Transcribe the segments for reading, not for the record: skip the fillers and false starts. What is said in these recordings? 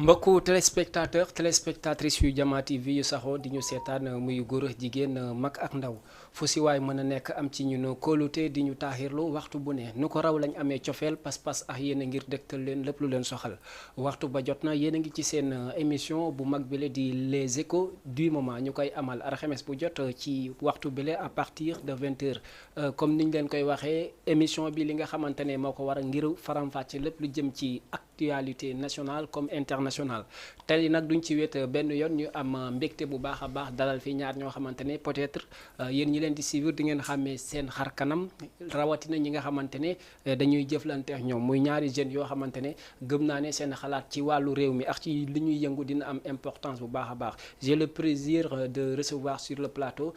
mbokku téléspectatrices yu Jama TV yu saxoo di ñu seetaan muy góor jigéen mag ak ndaw fu si waay mën a nekk am ci ñun kóolute di ñu taaxirlu waxtu bu ne nu ko raw lañ amee cofeel pas-pas ak yéen a ngir dégtal leen lépp lu leen soxal waxtu ba jot na yéen a ngi ci seen émission bu mag bile di les échos du moment ñu koy amal alxames bu jot ci waxtu bile à partir de 20h comme niñ leen koy waxee émission bi li nga xamante ne moo ko war a ngir faram-fàcce lépp lu jëm ci actualité nationale comme internationale tey nag duñ ci wet benn yoon ñu am mbégte bu baax a baax dalal fi ñaar ñoo xamante ne peut-être yéen ñi leen di suivre di ngeen xàmmee seen xar kanam rawatina ñi nga xamante ne dañuy jëflante ak ñoom muy ñaari jeunes yoo xamante ne gëm naa ne seen xalaat ci wàllu réew mi ak ci li ñuy yëngu dina am importance bu baax a baax j'ai le plaisir de recevoir sur le plateau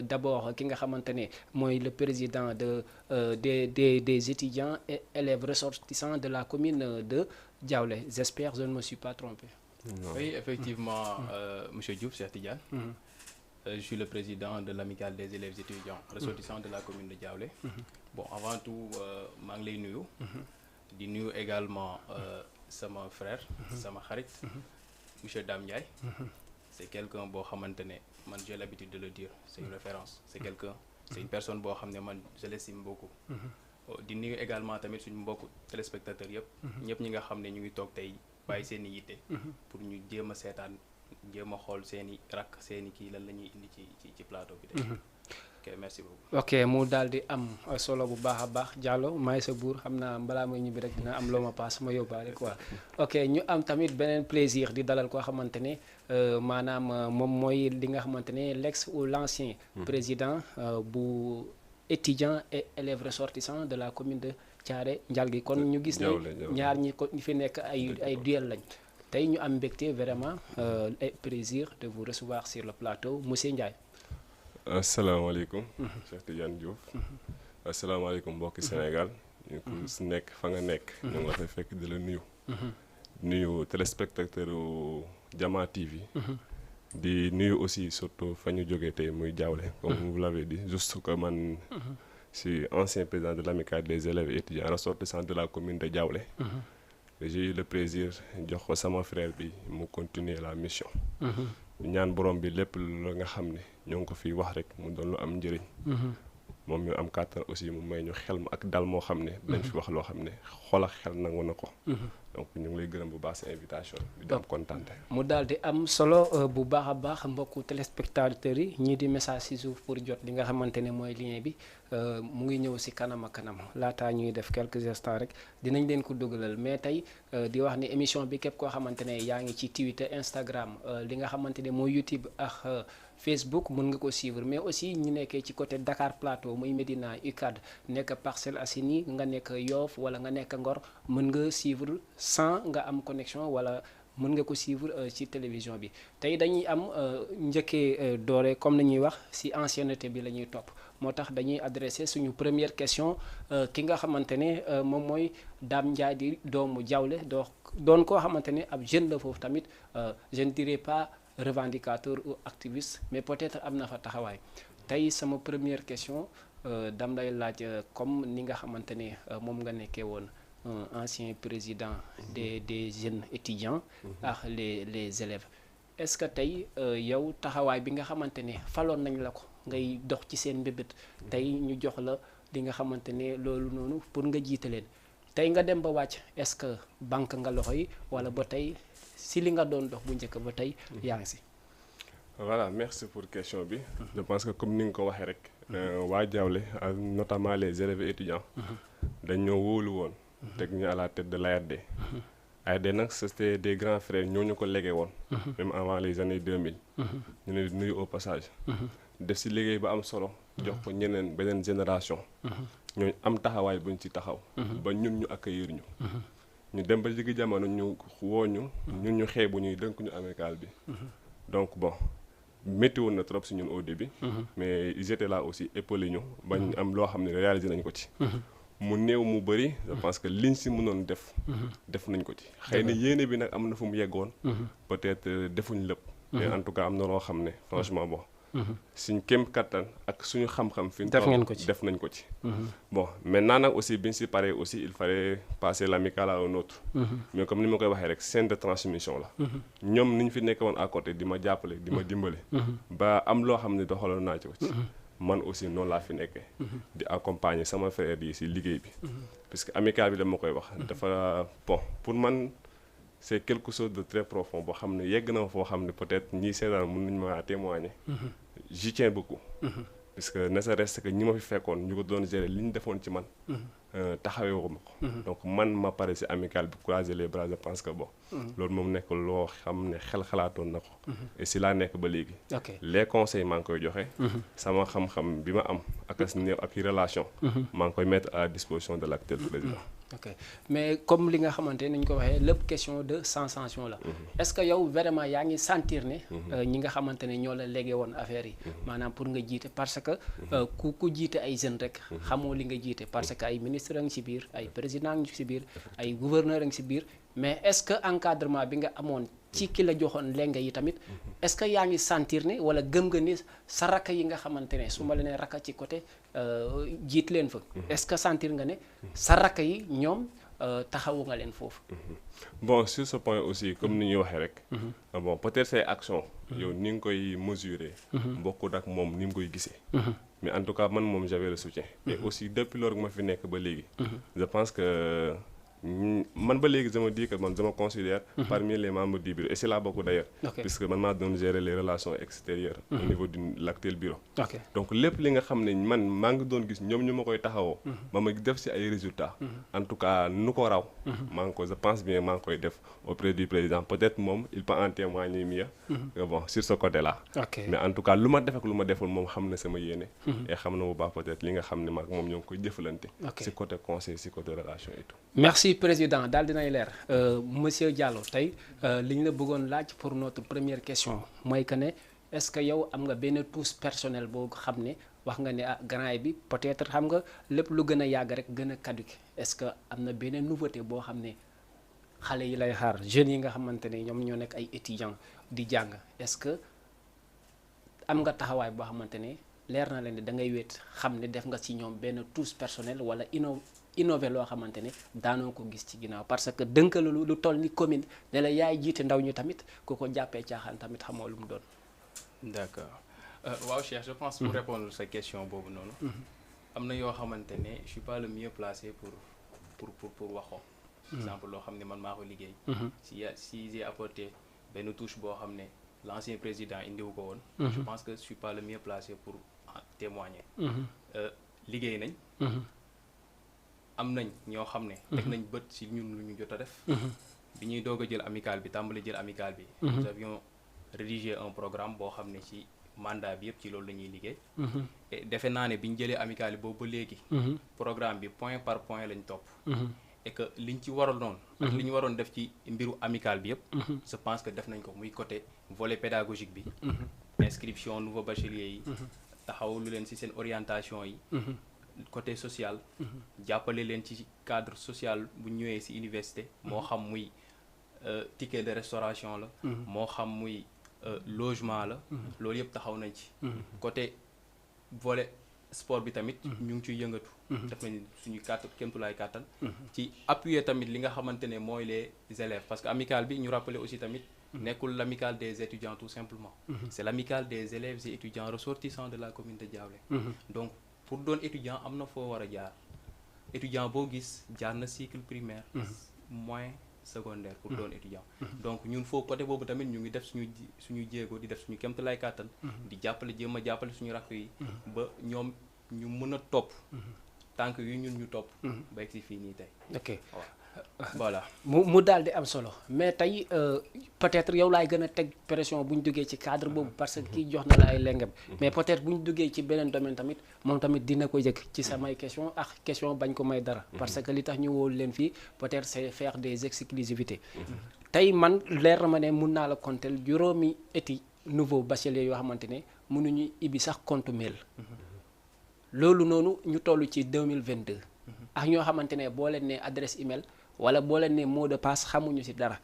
d'abord ki nga xamante ne mooy le président des étudiants et élèves ressortissants de la commune de Diaoulé, j'espère je ne me suis pas trompé. Non. Oui, effectivement, Monsieur Diouf, Cheikh Tidiane. Je suis le président de l'amicale des élèves étudiants ressortissants de la commune de Diaoulé. Bon, avant tout, maa ngi lay nuyu. di nuyu également sama frère, sama xarit, Monsieur Dame Ndiaye. C'est quelqu'un boo xamante ne man j'ai l'habitude de le dire, c'est une référence, c'est quelqu'un, c'est une personne boo xam ne man je l'estime beaucoup. di nuyu également tamit suñu mbokku téléspectateurs yëpp. ñëpp ñi nga xam ne ñu ngi toog tey bàyyi seen i yitte. pour ñu jéem a seetaan jéem a xool seen i rakk seen i kii lan la ñuy indi ci plateau bi tey. ok merci beaucoup. ok mu daal di am solo bu baax a baax Diallo maay sa buur xam naa balaa may ñibbi rek dina am loo ma paas ma yóbbaale quoi. ok ñu am tamit beneen plaisir di dalal koo xamante ne maanaam moom mooy li nga xamante ne l'ex ou l'ancien président bu. étudiants et élèves ressortissants de la commune de Thiaré Ndialgui kon ñu gis ne ñaar ñi ko fi nekk ay duel lañ tey ñu am mbégte vraiment et plaisir de vous recevoir sur le plateau monsieur Ndiaye. asalaamaaleykum. Cheikh Tidiane Diouf. asalaamaaleykum mbokki Sénégal. ñu ko si nekk fa nga nekk. ñu ngi la fay fekk di la nuyu. nuyu téléspectateur Jama TV. di nuyu aussi surtout fa ñu jógee tey muy Diaoulé comme vous l'avez dit juste que man je suis ancien président de l'amicale des élèves et étudiants ressortissants de la commune de Diaoulé. J'ai eu le plaisir jox ko sama frère bi mu continuer la mission. ñaan borom bi lépp la nga xam ne ñoo ngi ko fiy wax rek mu doon lu am njëriñ. moom ñu am kàttan aussi mu may ñu xel ak dal moo xam ne dañ fi wax loo xam ne xol ak xel nangu na ko. donc ñu ngi lay gërëm bu baax sa invitation bi di am kontaan. mu daal di am solo bu baax a baax mbokku téléspectateurs yi ñii di message ci suuf pour jot li nga xamante ne mooy lien bi mu ngi ñëw ci kanam ak kanam laataa ñuy def quelques instants rek dinañ leen ko dugalal mais tey di wax ni émission bi képp koo xamante ne yaa ngi ci Twitter Instagram li nga xamante ne mooy YouTube ak Facebook mën nga ko suivre mais aussi ñu nekkee ci côté Dakar Plateau muy Médina UCAD nekk Parcelles Assainies nga nekk Yoff wala nga nekk Ngor mën nga suivre sans nga am connexion wala mën nga ko suivre ci télévision bi tey dañuy am njëkkee doore comme ni ñuy wax ci ancienneté bi la ñuy topp moo tax dañuy adresser suñu première question ki nga xamante ne moom mooy Dame Ndiaye di doomu Diaoulé doon koo xamante ne ab jeune la foofu tamit je ne dirais pas revendicateur ou activiste mais peut-être am na fa taxawaay tey sama première question dam lay laaj comme ni nga xamante ne moom nga nekkee woon ancien président des jeunes étudiants ak les élèves est-ce que tey yow taxawaay bi nga xamante ne faloon nañ la ko ngay dox ci seen mbébét tey ñu jox la li nga xamante ne loolu noonu pour nga jiite leen tey nga dem ba wàcc est-ce que banque nga loxo yi wala ba tey si li nga doon dox bu njëkk ba tey yaa ngi si. voilà merci pour question bi. je pense que comme ni nga ko waxee rek. waa Diaoulé notamment les élèves et étudiants. dañ ñoo wóolu woon. teg ñu à la tête de l'ARD. ARD nag c'était des grands frères ñoo ñu ko légué woon. même avant les années 2000. ñu ne nuyu au passage. def si liggéey ba am solo. jox ko ñeneen beneen génération. ñooñu am taxawaay buñ ci taxaw. ba ñun ñu accueillir ñu. ñu dem ba jigi jamono ñu woo ñu ñun ñu xeebu ñuy dënk ñu amicale bi. donc bon métti woon na trop si ñun au début. mais ils étaient là aussi épaulé ñu ba ñu am loo xam ne réalisé nañ ko ci. mu néew mu bëri je pense que liñ si mënoon def nañ ko ci. xëy na yéene bi nag am na fu mu yeggoon. peut-être defuñ lépp. mais en tout cas am na loo xam ne franchement bon suñ kéem kattan ak suñu xam-xam fi ñu def ngeen toll ko ci. def nañ ko ci bon maintenant nag aussi biñ si paree aussi il fallait passer l'amicale à un autre mais comme ni ma koy waxee rek chaîne de transmission la ñoom ni ñu fi nekk woon à côté di ma jàppale di ma dimbale ba am loo xam ne doxaloon naa ci man aussi noonu laa fi nekkee di accompagner sama frère yi si liggéey bi parce que amicale bi dama koy wax dafa bon pour man c'est quelque chose de très profond boo xam ne yegg na foo xam ne peut-être ñii seetaan mën nañu ma témoigner j'y tiens beaucoup parce que ne serait-ce que ñi ma fi fekkoon ñu ko doon gérer li ñu defoon ci man taxawee wu ma ko donc man ma pare si amicale bi croiser les bras je pense que bon loolu moom nekk loo xam ne xel xalaatoon na ko et si laa nekk ba léegi les conseils maa ngi koy joxe sama xam-xam bi ma am ak as néew ak relation maa ngi koy mettre à la disposition de l'actuel président ok mais comme li nga xamante ni ñu ko waxee lépp question de sensation la est-ce que yow vraiment yaa ngi sentir ne ñi nga xamante ne ñoo la légué woon affaire yi maanaam pour nga jiite parce que ku jiite ay jeunes rek xamoo li nga jiite parce que ay ministre a ngi ci biir ay président a ngi ci biir ay gouverneur a ngi ci biir mais est-ce que encadrement bi nga amoon ci ki la joxoon lenge yi tamit est-ce que yaa ngi sentir ne wala gëm nga ni sa rakk yi nga xamante ne su ma la nee rakk ci côté jiit leen fa est-ce que sentir nga ne sa rakk yi ñoom taxawu nga leen foofu bon sur ce point aussi comme ni ñuy waxee rek bon peut-être say action yow ni nga koy mesurer bokkut ak moom ni mu koy gisee mais en tout cas man moom j'avais le soutien et aussi depuis lors ma fi nekk ba léegi je pense que man ba léegi je me dis que man je me considère parmi les membres du bureau et c'est là beaucoup d'ailleurs puisque man maa doon gérer les relations extérieures au niveau de l'actuel bureau donc lépp li nga xam ne man maa ngi doon gis ñoom ñu ma koy taxawoo ma def ci ay résultats en tout cas nu ko raw maa ngi ko je pense bien maa ngi koy def auprès du président peut-être moom il peut en témoigner mieux bon sur ce côté là mais en tout cas lu ma def ak lu ma deful moom xam na sama yéene et xam na bu baax peut-être li nga xam ne maag moom ñoo ngi koy jëfalante ci côté conseil ci côté relation et tout merci président daal dinay leer monsieur Diallo tey li ñu la bëggoon laaj pour notre première question mooy que ne est-ce que yow am nga benn touche personnelle boo xam ne wax nga ne grand bi peut-être xam nga lépp lu gën a yàgg rek gën a caduc est-ce que am na benn nouveauté boo xam ne xale yi lay xaar jeunes yi nga xamante ne ñoom ñoo nekk ay étudiants di jàng est-ce que am nga taxawaay boo xamante ne leer na leen ne da ngay wéet xam ne def nga ci ñoom benn touche personnelle wala innové loo xamante ne daanoo ko gis ci ginnaaw parce que dënk lu toll ni commune ne la yaay jiite ndaw ñu tamit ku ko jàppee caaxaan tamit xamoo lu mu doon. d'accord waaw Cheikh je pense pour répondre sa question boobu noonu. am na yoo xamante ne je suis pas le mieux placé pour wax ko. exemple loo xam ne man maa ko liggéey. si j'ai apporté benn touche boo xam ne l'ancien président indiwu ko woon. je pense que je suis pas le mieux placé pour témoigner. liggéey nañ. am nañ ñoo xam ne teg nañ bët ci ñun lu ñu jot a def bi ñuy doog a jël amicale bi tàmbali jël amicale bi nous avions rédigé un programme boo xam ne ci mandat bi yëpp ci loolu la ñuy liggéey et defe naa ne bi ñu jëlee amicale bi boobu ba léegi programme bi point par point lañ topp et que liñ ci waroon noonu ak li ñu waroon def ci mbiru amicale bi yëpp je pense que def nañ ko muy côté volet pédagogique bi inscription nouveau bachelier yi taxaw lu leen ci seen orientation yi côté social jàppale leen ci cadre social bu ñëwee ci université moo xam muy ticket de restauration la moo xam muy logement la loolu yëpp taxaw nañ ci côté volet sport bi tamit ñu ngi ciy yëngatu def nañ suñu kéemtulaay kàttan ci appuyer tamit li nga xamante ne mooy les élèves parce que amicale bi ñu rappeler aussi tamit nekkul l'amicale des étudiants tout simplement c'est l'amicale des élèves et étudiants ressortissants de la commune de Diaoulé donc pour doon étudiant am na foo war a jaar étudiant boo gis jaar na cycle primaire moyen secondaire pour doon étudiant donc ñun foo côté boobu tamit ñu ngi def suñu jéego di def suñu kéemtalaay kàttan di jàppale jéem a jàppale suñu rakk yi ba ñoom ñu mën a topp tànk yu ñun ñu topp ba egsi fii nii tey ok voilà mu daal di am solo mais tey peut-être yow laay gën a teg pression bu ñu duggee ci cadre boobu parce que kii jox na la ay lengam mais peut-être bu ñu duggee ci beneen domaine tamit moom tamit dina ko yëg ci samay question ak question bañ ko may dara parce que li tax ñu wóolu leen fii peut-être c'est faire des exclusivités tey man leer na ma ne mun naa la compter juróomi nouveau bachelier yoo xamante ne mënuñu ibbi sax compte mail loolu noonu ñu toll ci 2022 ak ñoo xamante ne boo leen ne adresse email wala boo leen ne mot de passe xamuñu ci dara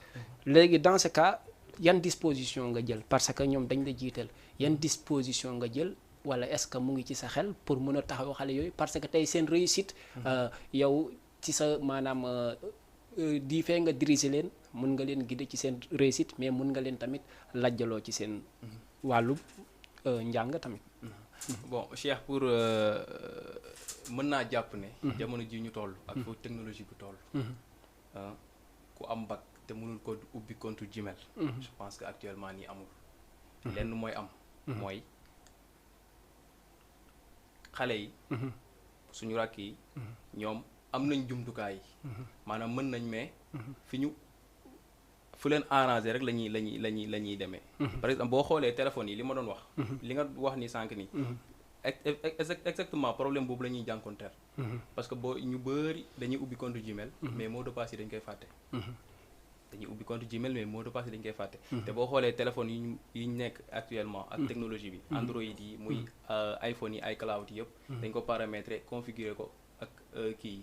léegi dans ce cas yan disposition nga jël parce que ñoom dañ la jiital yan disposition nga jël wala est-ce que mu ngi ci sa xel pour mën a taxaw xale yooyu parce que tey seen réussite yow ci sa maanaam di fee nga diriger leen mun nga leen guider ci seen réussite mais mun nga leen tamit lajjaloo ci seen wàllu njàng tamit. bon Cheikh pour mën naa jàpp ne. jamono ji ñu toll. ak foofu technologie bu toll. ku am bac te mënul ko ubbi compte Gmail. je pense que actuellement nii amul. lenn mooy am. mooy xale yi. suñu rakk yi. ñoom am nañ jumtukaay yi. maanaam mën nañ mais fu leen arrangé rek la ñuy demee. par exemple boo xoolee téléphone yi li ma doon wax. li nga wax ni sànq nii. exactement problème boobu la ñuy jànkonteel. parce que boo ñu bëri dañuy ubbi compte Gmail. mais mot de passe yi dañ koy fàtte. dañuy ubbi compte Gmail mais mot de passe yi dañ koy fàtte. te boo xoolee téléphone yi ñu nekk actuellement ak technologie bi. Android yi muy iPhone yi iCloud yi yëpp. dañ ko paramétrer configurer ko ak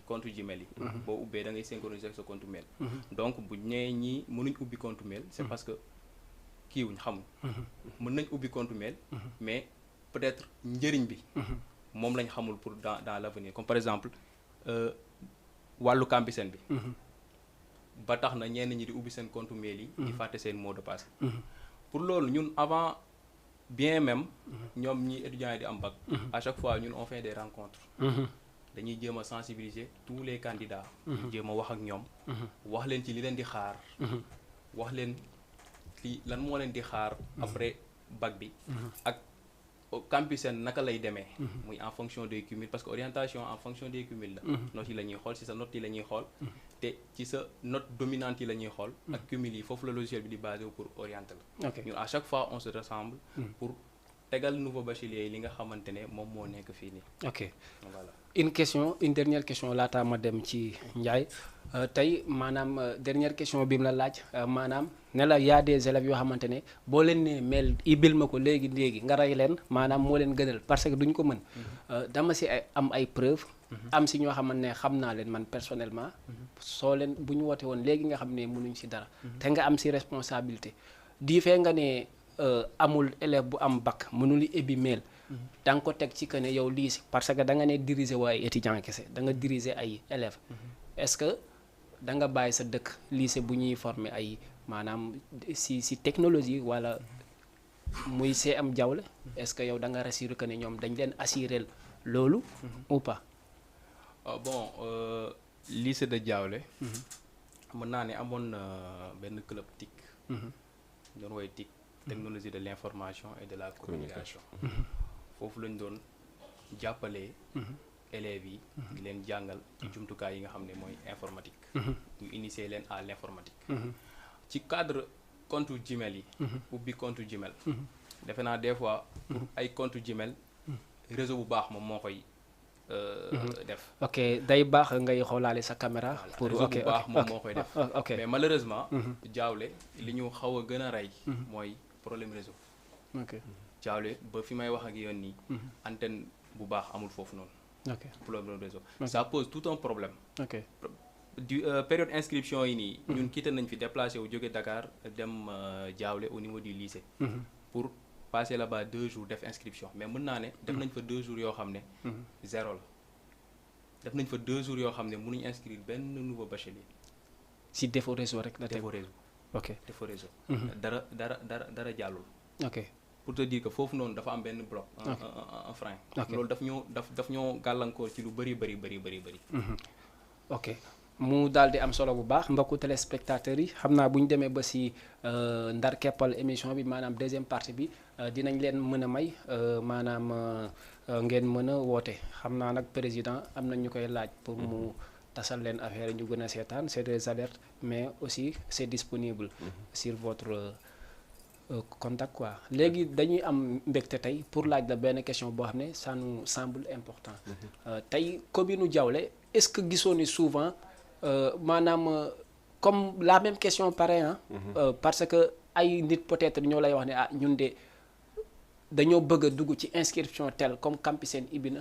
compte Gmail yi. boo ubbee da ngay synchroniser sa compte mail. donc bu ñëwee ñii mënuñ ubbi compte mail c'est parce que kiiwuñ xamuñ. mën nañ ubbi compte mail. mais peut-être njëriñ bi. moom lañ xamul pour dans l'avenir comme par exemple wàllu Campusen bi. ba tax na ñenn ñi di ubbi seen compte mail yi. di fàtte seen mot de passe. pour loolu ñun avant bien même. ñoom ñi étudiants yi di am bac. à chaque fois ñun on fait des rencontres. dañuy jéem a sensibiliser tous les candidats. jéem a wax ak ñoom. wax leen ci li leen di xaar. wax leen li lan moo leen di xaar. après bac bi. ak Campusen naka lay demee. muy en fonction des cumuls parce que orientation en fonction des cumuls la. notes yi la ñuy xool ci sa note yi la ñuy xool. te ci sa note dominante yi la ñuy xool. ak cumul yi foofu la logiciel bi di basé pour orienter la. ñun à chaque fois on se rassemble. pour tegal nouveau bachelier yi li nga xamante ne moom moo nekk fii nii. ok voilà. une dernière question laataa ma dem ci Ndiaye tey maanaam dernière question bi mu la laaj maanaam ne la y a des élèves yoo xamante ne boo leen nee mail ibil ma ko léegi nga rey leen maanaam moo leen gënal parce que duñ ko mën. dama si am ay preuves. am si ñoo xamante ne xam naa leen man personnellement. soo leen bu ñu woote woon léegi nga xam ne mënuñ si dara. te nga am si responsabilité. di fee nga ne amul élève bu am bac mënul ibbi mail. da nga ko teg ci que ne yow lycée parce que da nga ne diriger waa ay étudiants kese da nga diriger ay élèves. est-ce que da nga bàyyi sa dëkk lycée bu ñuy former ay maanaam si technologie wala muy CM Diaoulé est-ce que yow da nga rassurer que ne ñoom dañ leen assurer loolu. ou pas. bon lycée de Diaoulé. mën naa ne amoon na benn club TIC. doon woy TIC technologie de l'information et de la communication. foofu lañ doon jàppalee élèves yi di leen jàngal ci jumtukaay yi nga xam ne mooy informatique. ñu initier leen à l'informatique. ci cadre compte Gmail yi. ubbi compte Gmail. defe naa des fois pour ay compte Gmail réseau bu baax moom moo koy def. ok day baax ngay xoolaale sa caméra. pour réseau bu baax moom moo koy def. ok mais malheureusement. Diaoulé li ñu xaw a gën a rey. mooy problème réseau. ok Diaoulé ba fi may wax ak yoon nii. antenne bu baax amul foofu noonu. ok problème réseau. ça pose tout un problème. ok du période inscription yi nii. ñun quitté nañ fi déplacé wu jóge Dakar dem Diaoulé au niveau du lycée. pour passer là-bas 2 jours def inscription mais mën naa ne. def nañ fa 2 jours yoo xam ne. 0 la. def nañ fa 2 jours yoo xam ne mënuñ inscrire benn nouveau bachelier. si défaut réseau rek la tegu défaut réseau. ok défaut réseau. dara jàllul. ok pour te dire que foofu noonu dafa am benn bloc. un frein. loolu daf ñoo gàllankoor ci lu bëri. ok mu daal di am solo bu baax mbokku téléspectateurs yi xam naa bu ñu demee ba si ndar keppal émission bi maanaam deuxième partie bi dinañ leen mën a may maanaam ngeen mën a woote xam naa nag président am na ñu koy laaj pour mu tasal leen affaire ñu gën a seetaan c'est des alertes mais aussi c'est disponible sur votre contact quoi léegi dañuy am mbégte tey pour laaj la benn question boo xam ne ça nous semble important tey commune Diaoulé est-ce que gisoo ni souvent maanaam comme la même question pareil parce que ay nit peut-être ñoo lay wax ne ah ñun de dañoo bëgg a dugg ci inscription tel comme Campusen ibbi na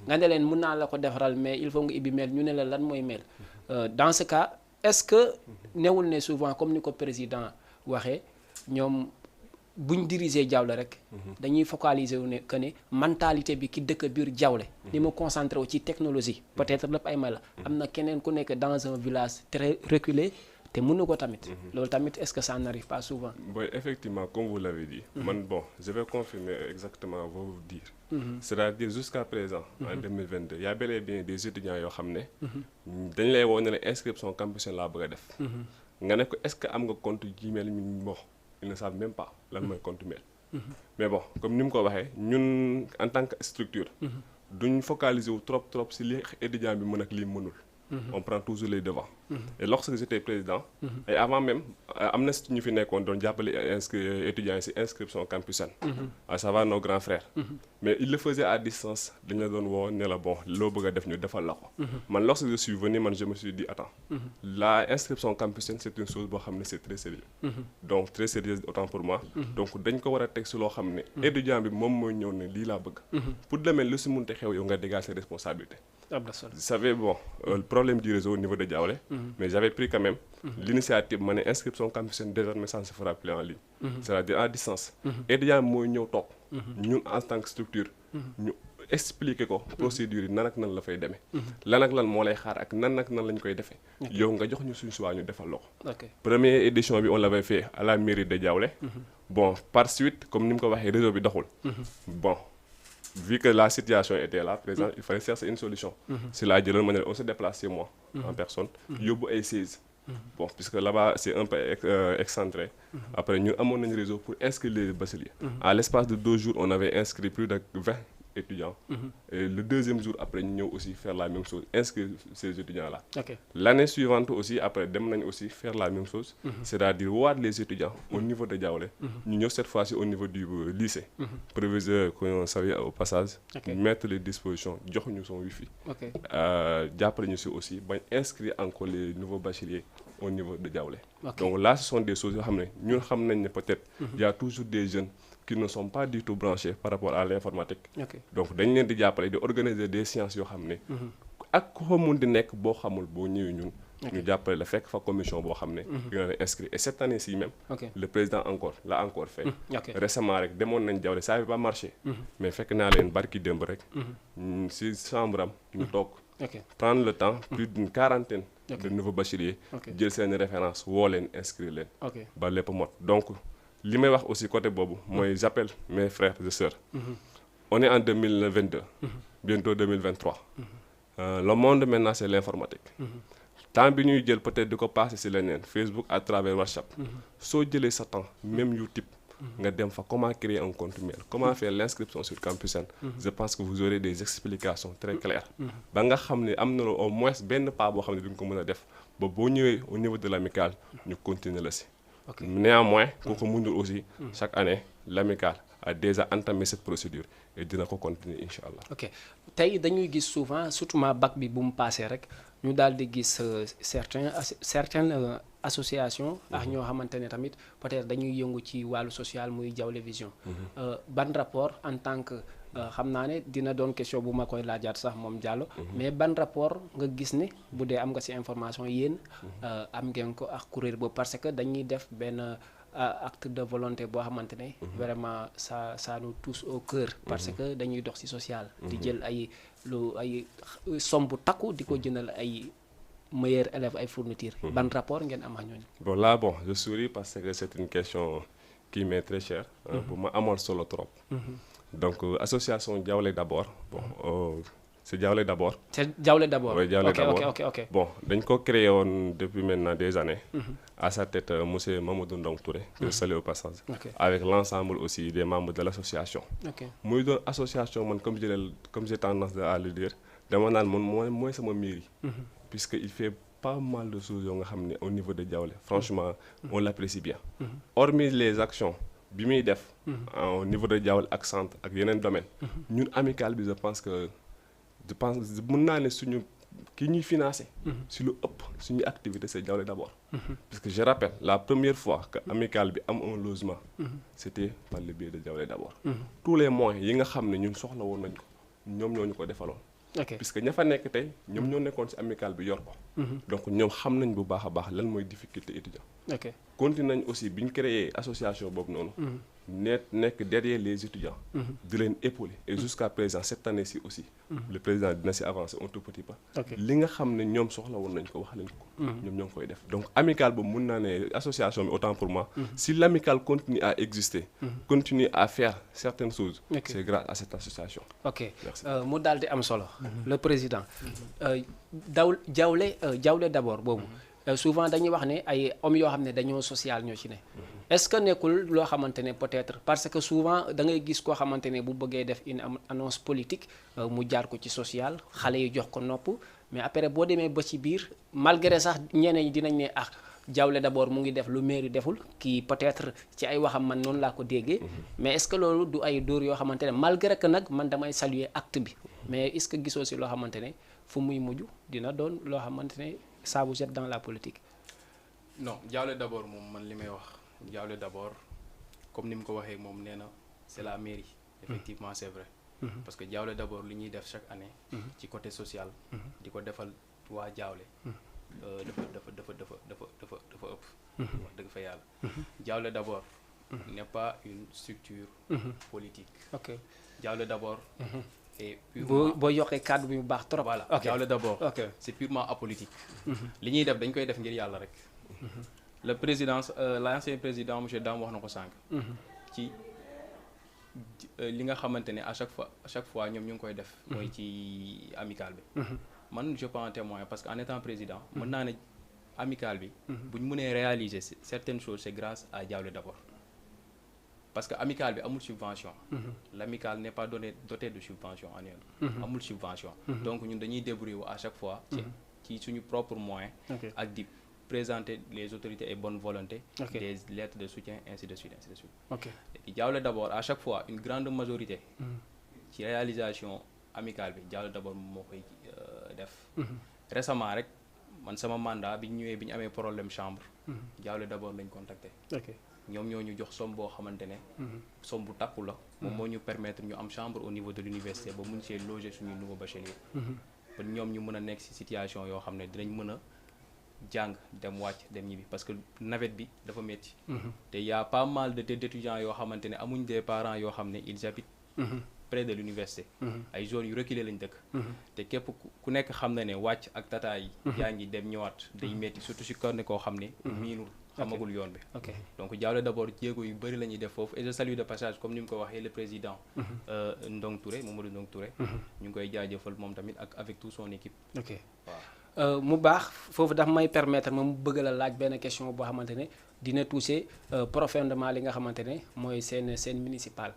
nga ne leen mën naa la ko defaral mais il faut nga ibbi mail ñu ne la lan mooy mail dans ce cas est-ce que newul ne souvent comme ni ko président waxee ñoom buñ diriger Diaolé rek dañuy focaliser wu ne que ne mentalité bi ki dëkk biir Diaolé ni mu concentré wu ci technologie peut-être lépp ay may la am na keneen ku nekk dans un village très reculé te mënu ko tamit loolu tamit est-ce que ça n'arrive pas souvent? Oui, effectivement, comme vous l'avez dit, bon, je vais confirmer exactement vos dires. C'est-à-dire jusqu'à présent, en 2022, il y a bel et bien des étudiants qui ont dañ lay woo ne la inscription campus laa bëgg a def nga ne ko est-ce que am nga compte Gmail bon ils ne savent même pas lan mooy compte mail mais bon comme ni mu ko waxee ñun en tant que structure duñ focaliser wu trop si li étudiant bi mën ak lii mënul on prend toujours les devants et lorsque j'étais président et avant même am na ñu fi nekkoon doon jàppale étudiants yi si inscription campusaine à savoir nos grands frères mais il le faisait à distance dañ la doon woo ne la bon loo bëgg a def ñu defal la ko man lorsque je suis venu man je me suis dit attends la inscription campusaine c'est une chose boo xam ne c'est très sérieux donc très sérieux autant pour moi donc dañ ko war a teg si loo xam ne étudiant bi moom mooy ñëw ne lii laa bëgg pour demee lu si munte xew yow nga dégager ses responsabilités. Vous savez, bon, le problème du réseau au niveau de Diaolé, mais j'avais pris quand même l'initiative, mon inscription campus, désormais ça se fera plus en ligne, c'est-à-dire à distance. Et déjà, moi, nous, en tant que structure, nous expliquer ko procédure yi nan ak nan la fay demee lan ak lan moo lay xaar ak nan ak nan lañ koy defee yow nga jox ñu suñu choix ñu defal la ko première édition bi on l'avait fait à la mairie de Diaolé bon par suite comme ni mu ko waxee réseau bi doxul bon vu que la situation était là présente il fallait chercher une solution c'est là jëloon ma ne on se déplace chez moi en personne yóbbu ay 16 bon puisque là-bas c'est un peu excentré après ñu amoon nañu réseau pour inscrire les bacheliers à l'espace de 2 jours on avait inscrit plus de 20 étudiants et le deuxième jour après ñu ñëw aussi faire la même chose inscrire ces étudiants là l'année suivante aussi après dem nañ aussi faire la même chose c'est-à-dire woowaat les étudiants au niveau de Diaolé ñu ñëw cette fois-ci au niveau du lycée proviseur qu'on savait au passage mettre les dispositions jox ñu son wifi jàppale ñu si aussi bañ inscrire encore les nouveaux bacheliers au niveau de Diaolé donc là ce sont des choses yoo xam ne ñun xam nañ ne peut-être il y a toujours des jeunes qui ne sont pas du tout branchés par rapport à l'informatique donc dañ leen di jàppale di organiser des séances yoo xam ne ak ko mun di nekk boo xamul boo ñëwee ñun ñu jàppale la fekk fa commission boo xam ne dina la inscrit et cette année-ci même le président encore l'a encore fait récemment rek demoon nañ Diaolé ça avait pas marché mais fekk naa leen barki démb rek si chambre am ñu toog prendre le temps plus d'une quarantaine de nouveaux bacheliers jël seen référence woo leen inscrire leen ba lépp mot donc li may wax aussi côté boobu mooy j'appelle mes frères et sœurs on est en 2022 bientôt 2023 le monde maintenant c'est l'informatique temps bi ñuy jël peut-être di ko passer ci leneen Facebook à travers WhatsApp soo jëlee sa temps même YouTube nga dem fa comment créer un compte mail comment faire l'inscription sur Campusen je pense que vous aurez des explications très claires ba nga xam ne am na au moins benn pas boo xam ne di nga ko mën a def ba boo ñëwee au niveau de l'amicale ñu continuer la ci néanmoins ku ko mënul aussi chaque année l'amicale a déjà entamé cette procédure et dina ko continuer incha allah. ok tey dañuy gis souvent surtout ma bac bi bu mu passé rek ñu daal di gis certaines associations ak ñoo xamante ne tamit peut-être dañuy yëngu ci wàllu social muy Diaolé Vision ban rapport en tant que xam naa ne dina doon question bu ma koy laajaat sax moom Diallo mais ban rapport nga gis ne bu dee am nga ci information yéen am ngeen ko ak kuréel boobu parce que dañuy def benn acte de volonté boo xamante ne vraiment ça nous touche au cœur parce que dañuy dox ci social di jël ay somme bu takku di ko jëndal ay meilleurs élèves ay fournitures ban rapport ngeen am ak ñooñu bon là bon je souris parce que c'est une question qui m'est très chère bu ma amoon solo trop donc association Diaolé d'abord bon c'est Diaolé d'abord. C'est Diaolé d'abord. Oui, Diaolé d'abord. Ok. Bon, dañ ko créé woon depuis maintenant des années. À sa tête monsieur Mamadou Ndong Touré, que je salue au passage. Avec l'ensemble aussi des membres de l'association. Muy doon association man comme j'ai tendance à le dire dama naan man mooy sama mairie. Puisque il fait pas mal de choses yoo nga xam ne au niveau de Diaolé franchement on l'apprécie bien. Hormis les actions bi muy def au niveau de Diaolé ak centre ak yeneen domaines ñun amicale bi je pense mën naa ne suñu ki ñuy financé si lu ëpp suñu activité c'est Diaolé d'abord parce que je rappelle la première fois que amicale bi am un logement c'était par le biais de Diaolé d'abord tous les moyens yi nga xam ne ñun soxla woon nañ ko ñoom ñoo ñu ko defaloon ok puisque ña fa nekk tey ñoom ñoo nekkoon ci amicale bi yor ko. donc ñoom xam nañ bu baax a baax lan mooy difficulté étudiant. ok continue nañ aussi bi ñu créé association boobu noonu. nekk derrière les étudiants. di leen épauler et jusqu'à présent cette année-ci aussi. le président dina ci avancer un tout petit pas. li nga xam ne ñoom soxla woon nañ ko wax leen ko. ñoom ñoo ngi koy def donc amicale boobu mun naa ne association bi autant pour moi. si l'amicale continue à exister. continue à faire certaines choses. c'est grâce à cette association. ok mu daal di am solo. le président Diawlé d'abord boobu. souvent dañuy wax ne ay hommes yoo xam ne dañoo social ñoo ci ne. est-ce que nekkul loo xamante ne peut-être parce que souvent da ngay gis koo xamante ne bu bëggee def une annonce politique mu jaar ko ci social xale yi jox ko nopp mais après boo demee ba ci biir malgré sax ñeneen ñi dinañ ne ah Diawlé d'abord mu ngi def lu mairie deful kii peut-être ci ay waxam man noonu laa ko déggee mais est-ce que loolu du ay dóor yoo xamante ne malgré que nag man damay saluer acte bi mais est-ce que gisoo si loo xamante ne fu muy mujj dina doon loo xamante ne ça vous jette dans la politique. non Diawlé d'abord moom man li may wax Diawlé d'abord comme ni mu ko waxee moom nee na c'est la mairie. effectivement c'est vrai. parce que Diawlé d'abord li ñuy def chaque année. ci côté social. di ko defal waa Diawlé. dafa ëpp. wax dëgg fa yàlla. Diawlé d'abord. n'est pas une structure. politique. ok Diawlé d'abord. et purement boo yokkee cadre bi bu baax trop. voilà Diawlé d'abord. c'est purement apolitique. li ñuy def dañ koy def ngir yàlla rek. le président l'ancien président monsieur Dame wax na ko sànq. ci li nga xamante ne à chaque fois ñoom ñu ngi koy def. mooy ci amicale bi. man je peux en témoigner parce que en étant président. mën naa ne amicale bi. bu ñu mënee réaliser certaines choses c'est grâce à Diawlé d'abord. parce que amicale bi amul subvention. l'amicale n'est pas dotée de subvention annuelle. amul subvention. donc ñun dañuy débrouiller à chaque fois. ci suñu propre moyen. ak di présenter les autorités et bonne volonté. des lettres de soutien ainsi de suite ainsi de suite. et Diawlé d'abord à chaque fois une grande majorité. ci réalisation amicale bi Diawlé d'abord moo koy def. récemment rek man sama mandat bi ñu amee problème chambre. Diawlé d'abord lañ contacté. ñoom ñoo ñu jox somme boo xamante ne. somme bu takku la. moom moo ñu permettre ñu am chambre au niveau de l'université ba mun see loger suñuy nouveau bachelier. ba ñoom ñu mën a nekk ci situation yoo xam ne dinañ mën a jàng dem wàcc dem ñibbi parce que navette bi dafa metti te y a pas mal d'étudiants yoo xamante ne amuñ des parents yoo xam ne ils habitent près de l'université. ay zones yu reculées lañ dëkk. te képp ku nekk xam na ne wàcc ak tata yi. yaa ngi dem ñëwaat day metti surtout ci kër ne koo xam ne. miinul xamagul yoon bi. donc Diawlé d'abord jéego yu bëri la ñuy def foofu et je salue de passage comme ni mu ko waxee le président. Ndong Touré Mamadou Ndong Touré. ñu ngi koy jaajëfal moom tamit avec toute son équipe. waaw mu baax foofu daf may permettre ma mu bëgg la laaj benn question boo xamante ne dina toucher profondément li nga xamante ne mooy seen municipal.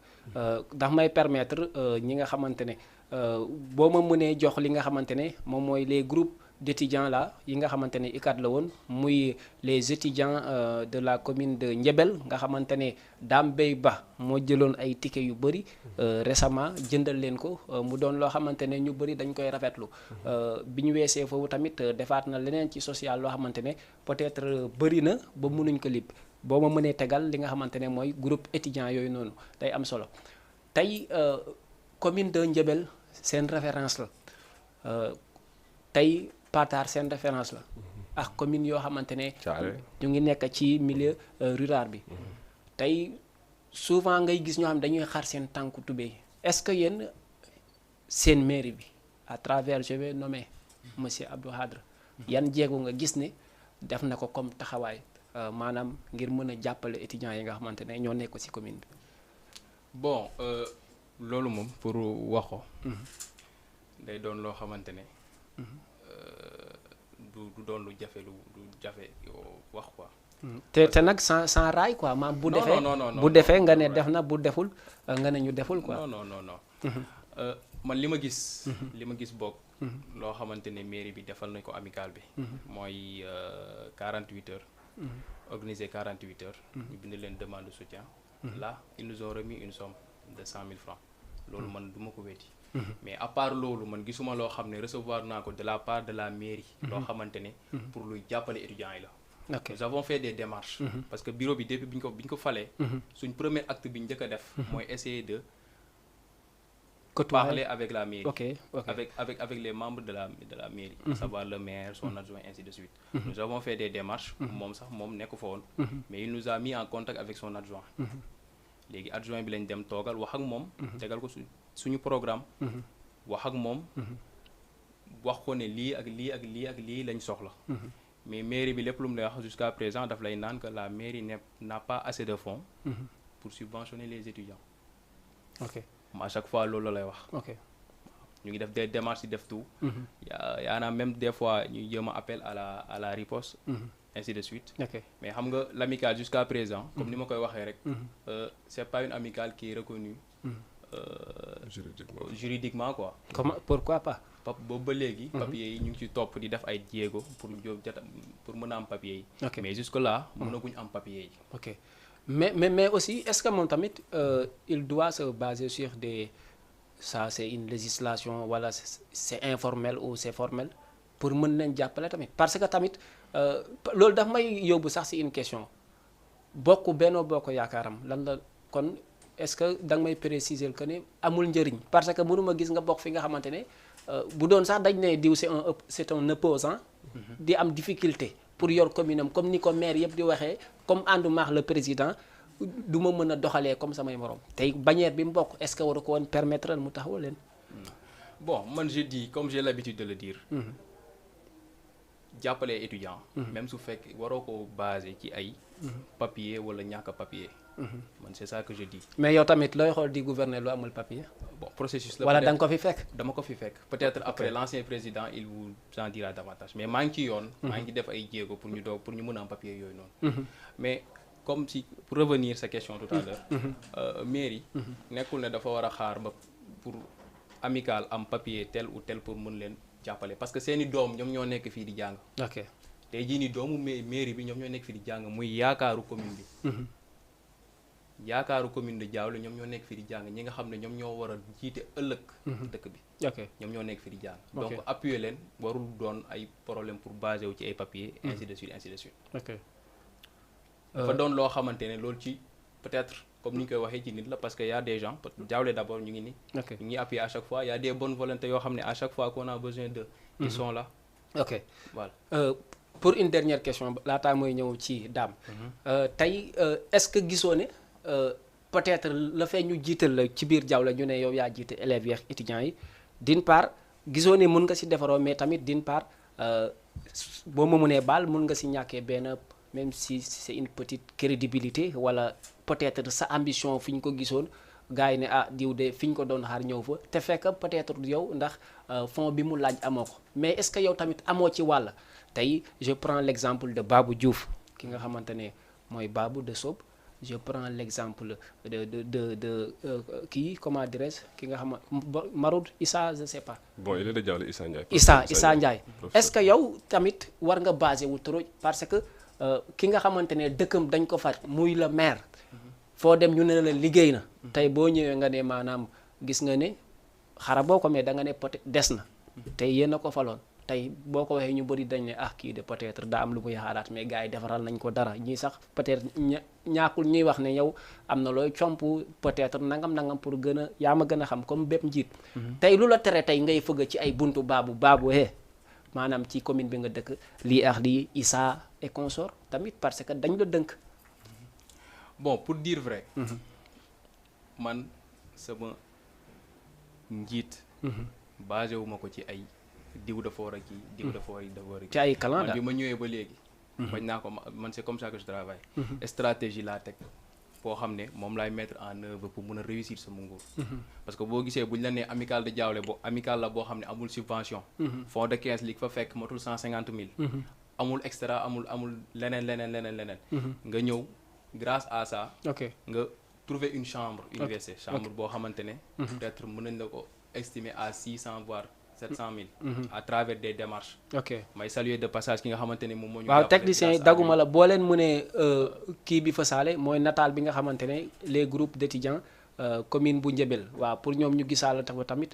daf may permettre ñi nga xamante ne boo ma mënee jox li nga xamante ne moom mooy les groupes d'étudiants là yi nga xamante ne ICAT la woon muy les étudiants de la commune de Ndiébel nga xamante ne Dame Bey Ba moo jëloon ay tickets yu bëri récemment jëndal leen ko mu doon loo xamante ne ñu bëri dañ koy rafetlu bi ñu weesee foofu tamit defaat na leneen ci social loo xamante ne peut-être bëri na ba mënuñ ko lib boo ma mënee tegal li nga xamante ne mooy groupe étudiant yooyu noonu day am solo tey commune de Ndiébel seen référence la tey Patar seen référence la ak commune yoo xamante ne ñu ngi nekk ci milieu rural bi tey souvent ngay gis ñoo xam ne dañuy xar seen tànku tubéy est-ce que yéen seen mairie bi à travers je vais nommer monsieur Abdou Khadre yan jéego nga gis ne def na ko comme taxawaay maanaam ngir mën a jàppale étudiants yi nga xamante ne ñoo nekk ci commune bi. bon loolu moom pour wax ko day doon loo xamante ne du doon lu jafe wax quoi. te nag sans raay quoi maam bu defee bu defee nga ne def na bu deful nga ne ñu deful quoi. non man li ma gis bokk loo xamante ne mairie bi defal nañ ko amicale bi mooy 48 heures organiser 48 heures ñu bind leen demande de soutien là ils nous ont remis une somme de 100 000 francs loolu man du ma ko weeti mais à part loolu man gisuma loo xam ne recevoir naa ko de la part de la mairie loo xamante ne pour luy jàppale étudiants yi la. Nous avons fait des démarches parce que bureau bi depuis bi ñu ko falee suñ premier acte bi ñu njëkk a def mooy essayer de parler avec la mairie. Ok. Avec les membres de la mairie, à savoir le maire, son adjoint, ainsi de suite. Nous avons fait des démarches, moom nekk fa woon, mais il nous a mis en contact avec son adjoint. léegi adjoint bi lañ dem toogal wax ak moom. tegal ko suñu programme. wax ak moom. wax ko ne lii ak lii ak lii ak lii lañ soxla. mais mairie bi lépp lu mu lay wax jusqu'à présent daf lay naan que la mairie n'a pas assez de fonds. pour subventionner les étudiants. ok à chaque fois loolu la lay wax. ok ñu ngi def des démarches yi def tout. yaa na même des fois ñu jéem a appel à la riposte. ainsi de suite. ok mais xam nga l'amicale jusqu'à présent. comme ni ma koy waxee rek. c'est pas une amicale qui est reconnue. juridiquement quoi. comment pourquoi pas. boobu ba léegi. papiers yi ñu ngi ci topp di def ay jéego pour mën a am papiers yi. ok mais jusque là mënaguñ am papiers yi. ok mais aussi est-ce que moom tamit il doit se baser sur des ça c'est une législation wala c'est informel ou c'est formel pour mën leen jàppale tamit parce que tamit loolu daf may yóbbu sax ci une question Benno Bokk Yaakaaram lan la kon est-ce que da nga may préciser que ne amul njëriñ parce que mënuma gis nga bokk fi nga xamante ne bu doon sax dañ ne diw c'est un opposant di am difficulté pour yor commune am comme ni ko maire yëpp di waxee comme àndumaax le président du ma mën a doxalee comme samay morom tey bannière bi mu bokk est-ce que waru ko woon permettre mu taxaw leen. bon man je dis comme j'ai l'habitude de le dire. jàppale étudiant. même su fekk waroo ko basé ci ay. papier wala ñàkk papier. man c'est ça que je dis. mais yow tamit looy xool di gouverner lu amul papier. bon processus la. wala da nga ko fi fekk. dama ko fi fekk peut-être après l'ancien président il vous en dira davantage mais maa ngi ci yoon. maa ngi def ay jéego pour ñu mën a am papier yooyu noonu. mais comme si pour revenir sa question tout à l'heure mairie. nekkul ne dafa war a xaar ba pour amical am papier tel ou tel pour mën leen jàppale parce que seeni doom ñoom ñoo nekk fii di jàng. ok tey jii nii doomu mairie bi ñoom ñoo nekk fii di jàng muy yaakaaru commune bi. yaakaaru commune de Diaoulé ñoom ñoo nekk fii di jàng ñi nga xam ne ñoom ñoo war a jiite ëllëg. dëkk bi. ok ñoom ñoo nekk fii di jàng. donc appuyer leen warul doon ay problème pour baser wu ci ay papiers. ainsi de suite ainsi de suite. ok dafa doon loo xamante ne loolu ci peut-être comme ni ñu koy waxee ci nit la parce que y a des gens Diaoulé d'abord ñu ngi nii. ok ñu ngi appuyer à chaque fois y a des bonnes volontés yoo xam ne à chaque fois qu'on a besoin d'eux. ils sont là. ok voilà. pour une dernière question laataa mooy ñëw ci Dame. tey est-ce que gisoo ne peut-être la fee ñu jiital la ci biir Diaoulé ñu ne yow yaa jiite élèves yi ak étudiants yi d'une part gisoo ne mën nga ci defaroo mais tamit d'une part boo ma mënee baal mën nga ci ñàkkee benn même si c'est une petite crédibilité wala peut-être sa ambition fi ñu ko gisoon gars yi ne ah diw de fi ñu ko doon xaar ñëw fa te fekk peut-être yow ndax fond bi mu laaj amoo ko mais est-ce que yow tamit amoo ci wàll tey je prends l'exemple de Babou Diouf ki nga xamante ne mooy Babou de Sob je prends l'exemple de kii comment dirais-je ki nga xam Maroud Issa je sais pas. bon il est de Diaoulé Issa Ndiaye. Issa Ndiaye est-ce que yow tamit war nga basé wu trop parce que ki nga xamante ne dëkkam dañ ko far muy le maire. foo dem ñu ne la liggéey na. tey boo ñëwee nga ne maanaam gis nga ne xara boo ko mais da nga ne peut-être des na. tey yéen a ko faloon tey boo ko waxee ñu bëri dañ ne ah kii de peut-être daa am lu muy xaaraat mais gars yi defaral nañ ko dara ñii sax peut-être ñaakul ñuy wax ne yow am na looy comp peut-être nangam pour gën a yaa ma gën a xam comme bépp njiit. tey lu la tere tey ngay fëgg ci ay buntu baabu maanaam ci commune bi nga dëkk lii ak lii Issa et consort tamit parce que dañ la dënk. bon pour dire vrai. man sama njiit. basé wu ma ko ci ay diw dafa war a kii diw dafa war a kii. ci ay kalan man bi ma ñëwee ba léegi. bañ naa ko man c'est comme ça que je travaille. stratégie laa teg boo xam ne moom laay mettre en œuvre pour mun a réussir sama nguur. parce que boo gisee buñ la nee amicale de Diaoulé amicale la boo xam ne amul subvention. fonds de 15 li fa fekk matul 150 000. amul extra amul leneen. nga ñëw grâce à ça. ok nga trouver une chambre université chambre boo xamante ne. peut-être mën nañ la ko estimer à 600 voire 700 000. à travers des démarches. ok may saluer de passage ki nga xamante ne moom moo ñu. waaw technicien yi daguma la boo leen mënee kii bi fa saale mooy nataal bi nga xamante ne les groupes d'étudiants commune bu Ndiébel waaw pour ñoom ñu gisaala tamit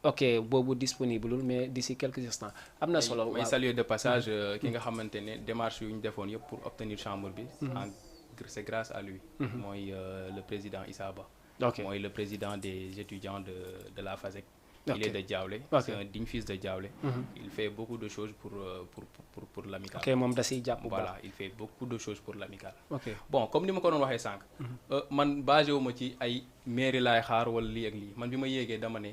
ok boobu disponible mais d'ici quelques instants am na solo. may saluer de passage ki nga xamante ne démarche yu ñu defoon yëpp pour obtenir chambre bi. c'est grâce à lui. mooy le président Issa Ba. Ok. mooy le président des étudiants de la FASEC. Ok. Il est de Diaoulé. Ok. C'est un digne fils de Diaoulé. Il fait beaucoup de choses pour l'amicale. ok moom da siy jàpp bu baax. Voilà, il fait beaucoup de choses pour l'amicale. ok Bon, comme ni ma ko doon waxee sànq. Man basé wu ma ci ay mairie laay xaar wala lii ak lii man bi ma yéegee dama ne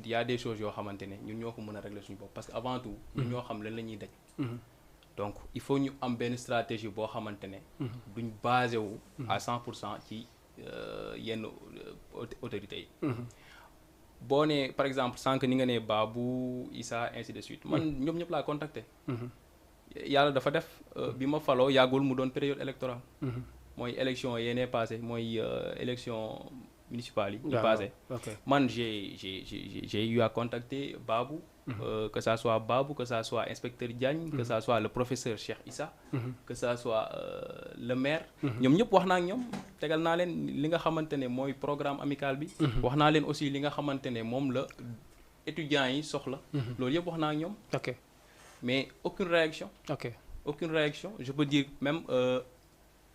y a des choses yoo xamante ne ñun ñoo ko mën a régler suñu bopp parce que avant tout. ñun ñoo xam lan la ñuy daj. Donc il faut ñu am benn stratégie boo xamante ne. duñ basé wu. à 100% ci yenn autorités yi. boo nee par exemple sànq ni nga ne Babou Issa ainsi de suite man ñoom ñëpp laa contacté. yàlla dafa def bi ma faloo yàggul mu doon période électorale. mooy élection yéenee passé mooy élection municipale yi passé man j'ai eu à contacter Babou. Que ça soit Babou que ça soit inspecteur Diagne. Que ça soit le professeur Cheikh Issa. Que ça soit le maire. ñoom ñëpp wax naa ak ñoom tegal naa leen li nga xamante ne mooy programme amical bi. wax naa leen aussi li nga xamante ne moom la étudiants yi soxla. loolu yëpp wax naa ak ñoom. ok mais aucune réaction. ok aucune réaction je peux dire même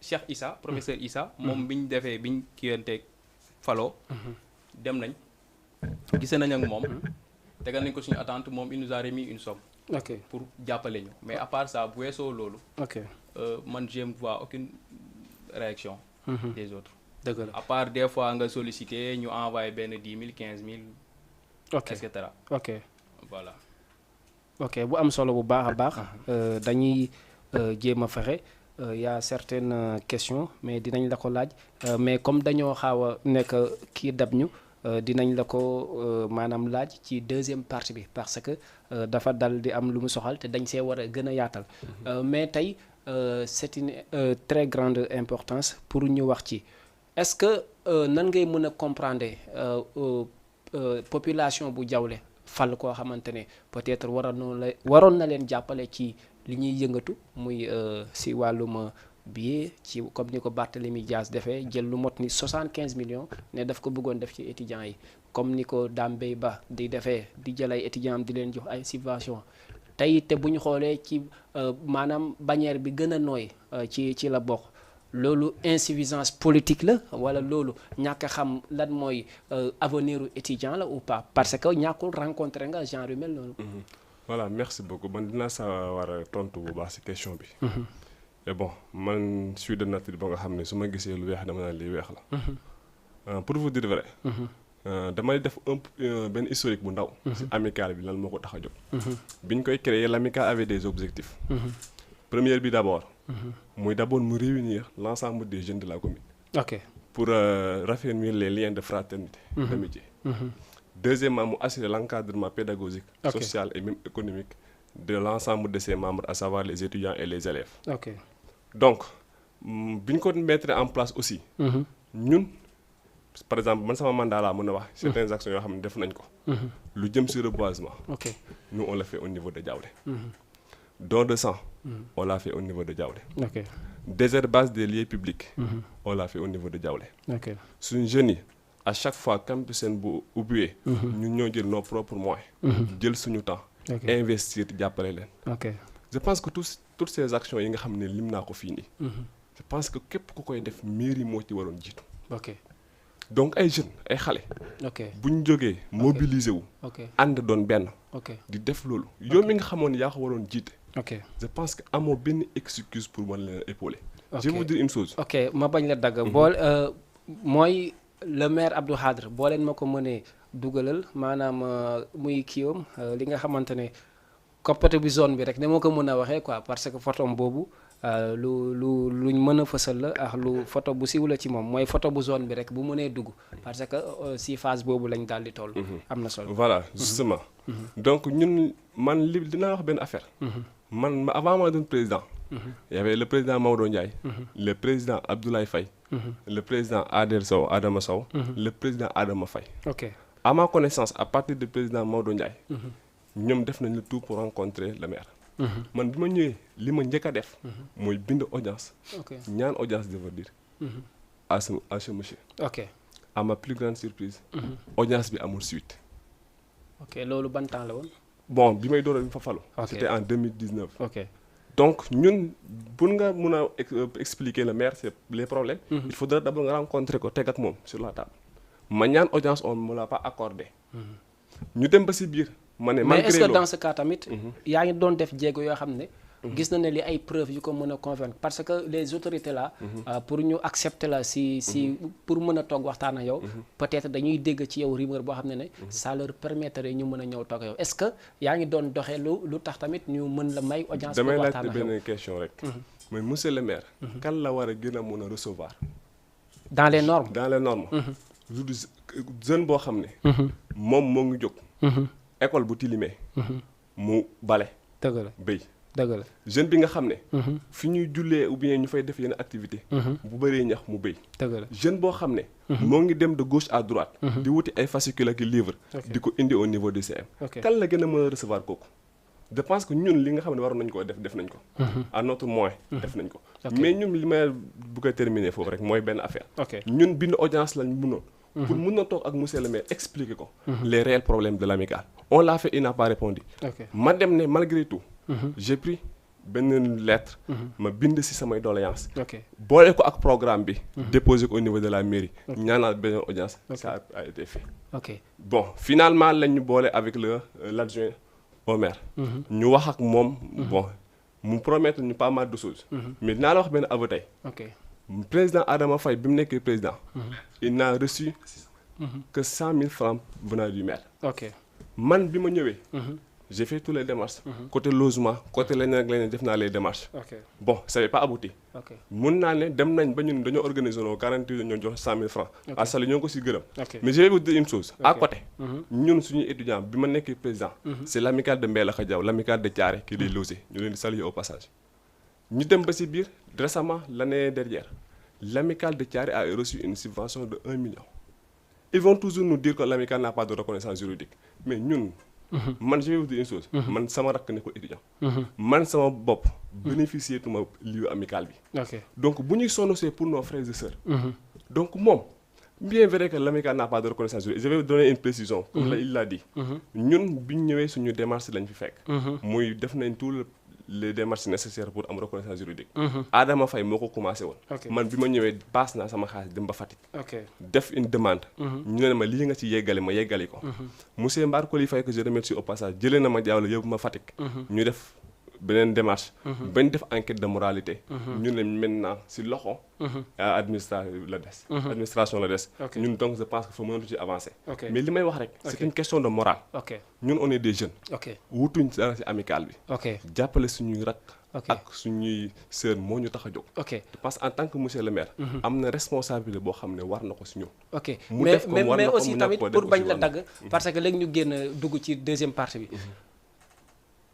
Cheikh Issa professeur Issa. moom bi ñu defee bi ñu kiyanteeg faloo dem nañ gisee nañ ak moom. tegal nañ ko suñu attente moom il nous a remis une somme. ok pour jàppale ñu mais à part ça bu weesoo loolu. ok man je ne vois aucune réaction. des autres. dëgg la à part des fois nga solliciter ñu envoyé benn 10 000 15 000. ok et cetera. ok voilà. ok bu am solo bu baax a baax. dañuy jéem a fexe y a certaines questions mais dinañ la ko laaj mais comme dañoo xaaw a nekk kii dab ñu. dinañ la ko maanaam laaj ci deuxième partie bi parce que dafa dal di am lu mu soxal te dañ see war a gën a yaatal mais tey c'est une très grande importance pour ñu wax ci est-ce que nan ngay mën a comprendre population bu Diaoulé fal koo xamante ne peut-être waroon na leen jàppale ci li ñuy yëngatu muy si wàllum billet ci comme ni ko Barthélémy Dias defee jël lu mot ni 75 millions ne daf ko bëggoon def ci étudiants yi comme ni ko Dambey Ba di defee di jël ay étudiants am di leen jox ay subventions tey te bu ñu xoolee ci maanaam bannière bi gën a nooy ci la bokk loolu insuffisance politique la wala loolu ñàkk a xam lan mooy avenir u étudiant la ou pas parce que ñàkkul rencontré nga genre yu mel noonu. voilà merci beaucoup man dinaa sa war a tontu bu baax ci question bi. et bon man suis de nature ba nga xam ne su ma gisee lu weex dama naan lii weex la. pour vous dire vrai. damay def benn historique bu ndaw. ci amicale bi lan moo ko tax a jóg. bi ñu koy créer l'amicale avait des objectifs. première bi d'abord. muy d'abord mu réunir l'ensemble des jeunes de la commune. ok pour raffermir les liens de fraternité. d'amitié. Deuxièmement mu assurer l'encadrement pédagogique. social et même économique. de l'ensemble de ses membres à savoir les étudiants et les élèves. ok donc bi ñu ko mettre en place aussi. ñun par exemple man sama mandat laa mën a wax. certaines actions yoo xam ne def nañ ko. lu jëm sur reboisement. ok nous on l'a fait au niveau de Diaoulé. don de sang. on l'a fait au niveau de Diaoulé. ok désherbage des lieux publics. on l'a fait au niveau de Diaoulé. ok suñu jeunes yi à chaque fois campus seen bu ubbiwee. ñun ñoo jël nos propres moyens. jël suñu temps. investir jàppale leen. ok je pense que toutes ces actions yi nga xam ne lim naa ko fii nii. je pense que képp ku koy def mairie moo ci waroon jiitu. ok donc ay jeunes ay xale. ok bu ñu jógee mobiliser wu. ok ànd doon benn. ok di def loolu. yow mi nga xamoon yaa ko waroon jiite. ok je pense que amoo benn excuse pour mën leen épauler. je vais vous dire une chose. ok ma bañ la dagg. bool mooy le maire Abdou Khadre boo leen ma ko mënee dugalal maanaam muy kiiwam li nga xamante ne coppite bi zone bi rek ne moo ko mën a waxee quoi parce que photo boobu luñ mën a fësal la ak lu photo bu siiw la ci moom mooy photo bu zone bi rek bu mënee dugg parce que si phase boobu lañ daal di toll. am na solo voilà justement. donc ñun man li dinaa wax benn affaire. man avant ma doon président. y avait le président Maodo Ndiaye. le président Abdoulaye Faye. le président Adama Sow. le président Adama Faye. ok à ma connaissance à partir du président Maodo Ndiaye. ñoom def nañ le tout pour rencontrer le maire. man bi ma ñëwee li ma njëkk a def. mooy bind audience. ñaan audience de vous dire. à ce monsieur. ok à ma plus grande surprise. audience bi amul suite. ok loolu ban temps la woon. bon bi may door a fa falu. ok c'était en 2019. ok donc ñun pour nga mun a expliquer le maire c'est les problèmes. il faudra d'abord nga rencontrer ko teg ak moom sur la table. ma ñaan audience on me l'a pas accordé. ñu dem ba si biir ma ne. mais est-ce que dans ce cas tamit. yaa ngi doon def jéego yoo xam ne. gis na ne li ay preuves yu ko mën a convaincre parce que les autorités là. pour ñu accepter la si pour mën a toog waxtaan ak yow. peut-être dañuy dégg ci yow rumeur boo xam ne ça leur permettrait ñu mën a ñëw toog yow est-ce que yaa ngi doon doxee lu tax tamit ñu mën la may audience. pour waxtaan ak yow damay laaj benn question rek. mais monsieur le maire. kan la war a gën a mën a recevoir. dans les normes. dans les normes. jeune boo xam ne. moom moo ngi jóg. école bu tilimee. mu bale. dëgg la béy. dëgg la jeune bi nga xam ne. fi ñuy jullee ou bien ñu fay def yenn activité bu bëree ñax mu béy. dëgg la jeune boo xam ne. moo ngi dem de gauche à droite. di wuti ay fascicule ak livre. di ko indi au niveau du CM. kan la gën a mën a recevoir kooku. je pense que ñun li nga xam ne waroon nañ koo def nañ ko. à notre moyen. def nañ ko. mais ñun li may bëgg a terminer foofu rek mooy benn affaire. ñun bind audience lañ mënoon. pour mun na toog ak monsieur le maire expliquer ko. les réels problèmes de l'amicale. on l'a fait, il n'a pas répondu. ma dem ne malgré tout. j'ai pris benn lettre. ma bind ci samay doléance. boole ko ak programme bi. déposé ko au niveau de la mairie. ñaanal benn audience. ça a été fait. bon finalement lañ ñu boole avec l'adjoint au maire. ñu wax ak moom. bon mu promettre ñu pas mal de choses. mais dinaa la wax benn aveu tey. président Adama Faye bi mu nekkee président. il n'a reçu que 100 000 francs venant du maire. man bi ma ñëwee. j'ai fait tous les démarches. côté logement côté leneen ak leneen def naa les démarches. bon ça n'avait pas abouti. mun naa ne dem nañ ba ñun dañoo organiser noo 48 ñoo jox 100 000 francs. à Saly ñoo ngi ko si gërëm. mais je vais vous dire une chose. à côté. ñun suñuy étudiant bi ma nekkee président. c'est l'amicale de Mbellacka Diaw l'amicale de Thiaré qui les logé ñu leen di saluer au passage. ñu dem ba si biir récemment l'année dernière l'amicale de Thiaré a reçu une subvention de 1 million. Ils vont toujours nous dire que l'amicale n'a pas de reconnaissance juridique mais ñun. man je vais vous dire une chose. man sama rakk nekkul étudiant. man sama bopp. bénéficier tuma lieu amical bi. donc bu ñuy sonn c'est pour nos frères et sœurs. donc moom bien vrai que l'amicale n'a pas de reconnaissance juridique je vais vous donner une précision. comme il l'a dit. ñun bi ñu ñëwee suñu démarche lañ fi fekk. muy def nañ tout les démarches nécessaires pour am reconnaissance juridique. Adama Faye moo ko commencé woon. man bi ma ñëwee paas naa sama xaalis dem ba Fatick. def une demande. ñu ne ma lii nga ci yeggale ma yeggali ko. monsieur Mbar Koli Faye que je remercie au passage jëlee na ma Diawle yóbbu ma Fatick. ñu def beneen démarche. bañ def enquête de moralité. ñu ne maintenant si loxo. administration la des. ñun donc je pense que fa mënatu ci avancer. mais li may wax rek. c'est une question de morale. ñun on est des jeunes. wutuñ dara ci amicale bi. jàppale suñuy rak. ak suñuy sœur moo ñu tax a jóg. parce que en tant que monsieur le maire. am na responsabilité boo xam ne war na ko si ñun. mais aussi tamit pour bañ la dagg. parce que léegi ñu génn dugg ci deuxième partie bi.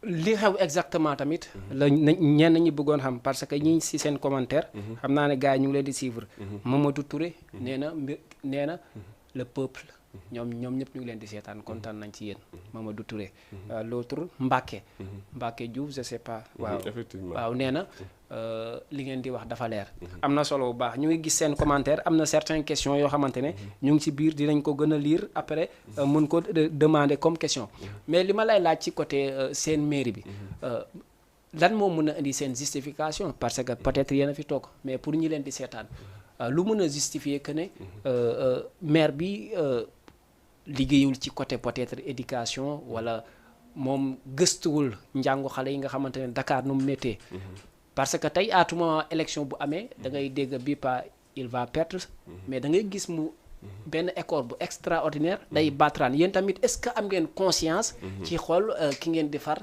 li xew exactement tamit. la ñenn ñi bëggoon xam parce que ñi ci seen commentaire. xam naa ne gars yi ñu ngi leen di suivre. Mamadou Touré nee na le peuple. ñoom ñëpp ñu ngi leen di seetaan kontaan nañ ci yéen. Mamadou Touré. l'autre Mbacké Diouf je sais pas. waaw nee na li ngeen di wax dafa leer. am na solo bu baax ñu ngi gis seen commentaire am na certaines questions yoo xamante ne ñu ngi ci biir dinañ ko gën a lire après mun ko demander comme question. mais li ma lay laaj ci côté seen mairie bi. lan moo mën a indi seen justification parce que peut-être yéen a fi toog mais pour ñi leen di seetaan lu mën a justifier que ne maire bi. liggéeyul ci côté peut-être éducation wala moom gëstuwul njàngu xale yi nga xamante ne Dakar nu mu méttee. parce que tey à tout moment élection bu amee da ngay dégg bi pas il va perdre mais da ngay gis mu benn école bu extraordinaire day battraan yéen tamit est-ce que am ngeen conscience. ci xool ki ngeen di far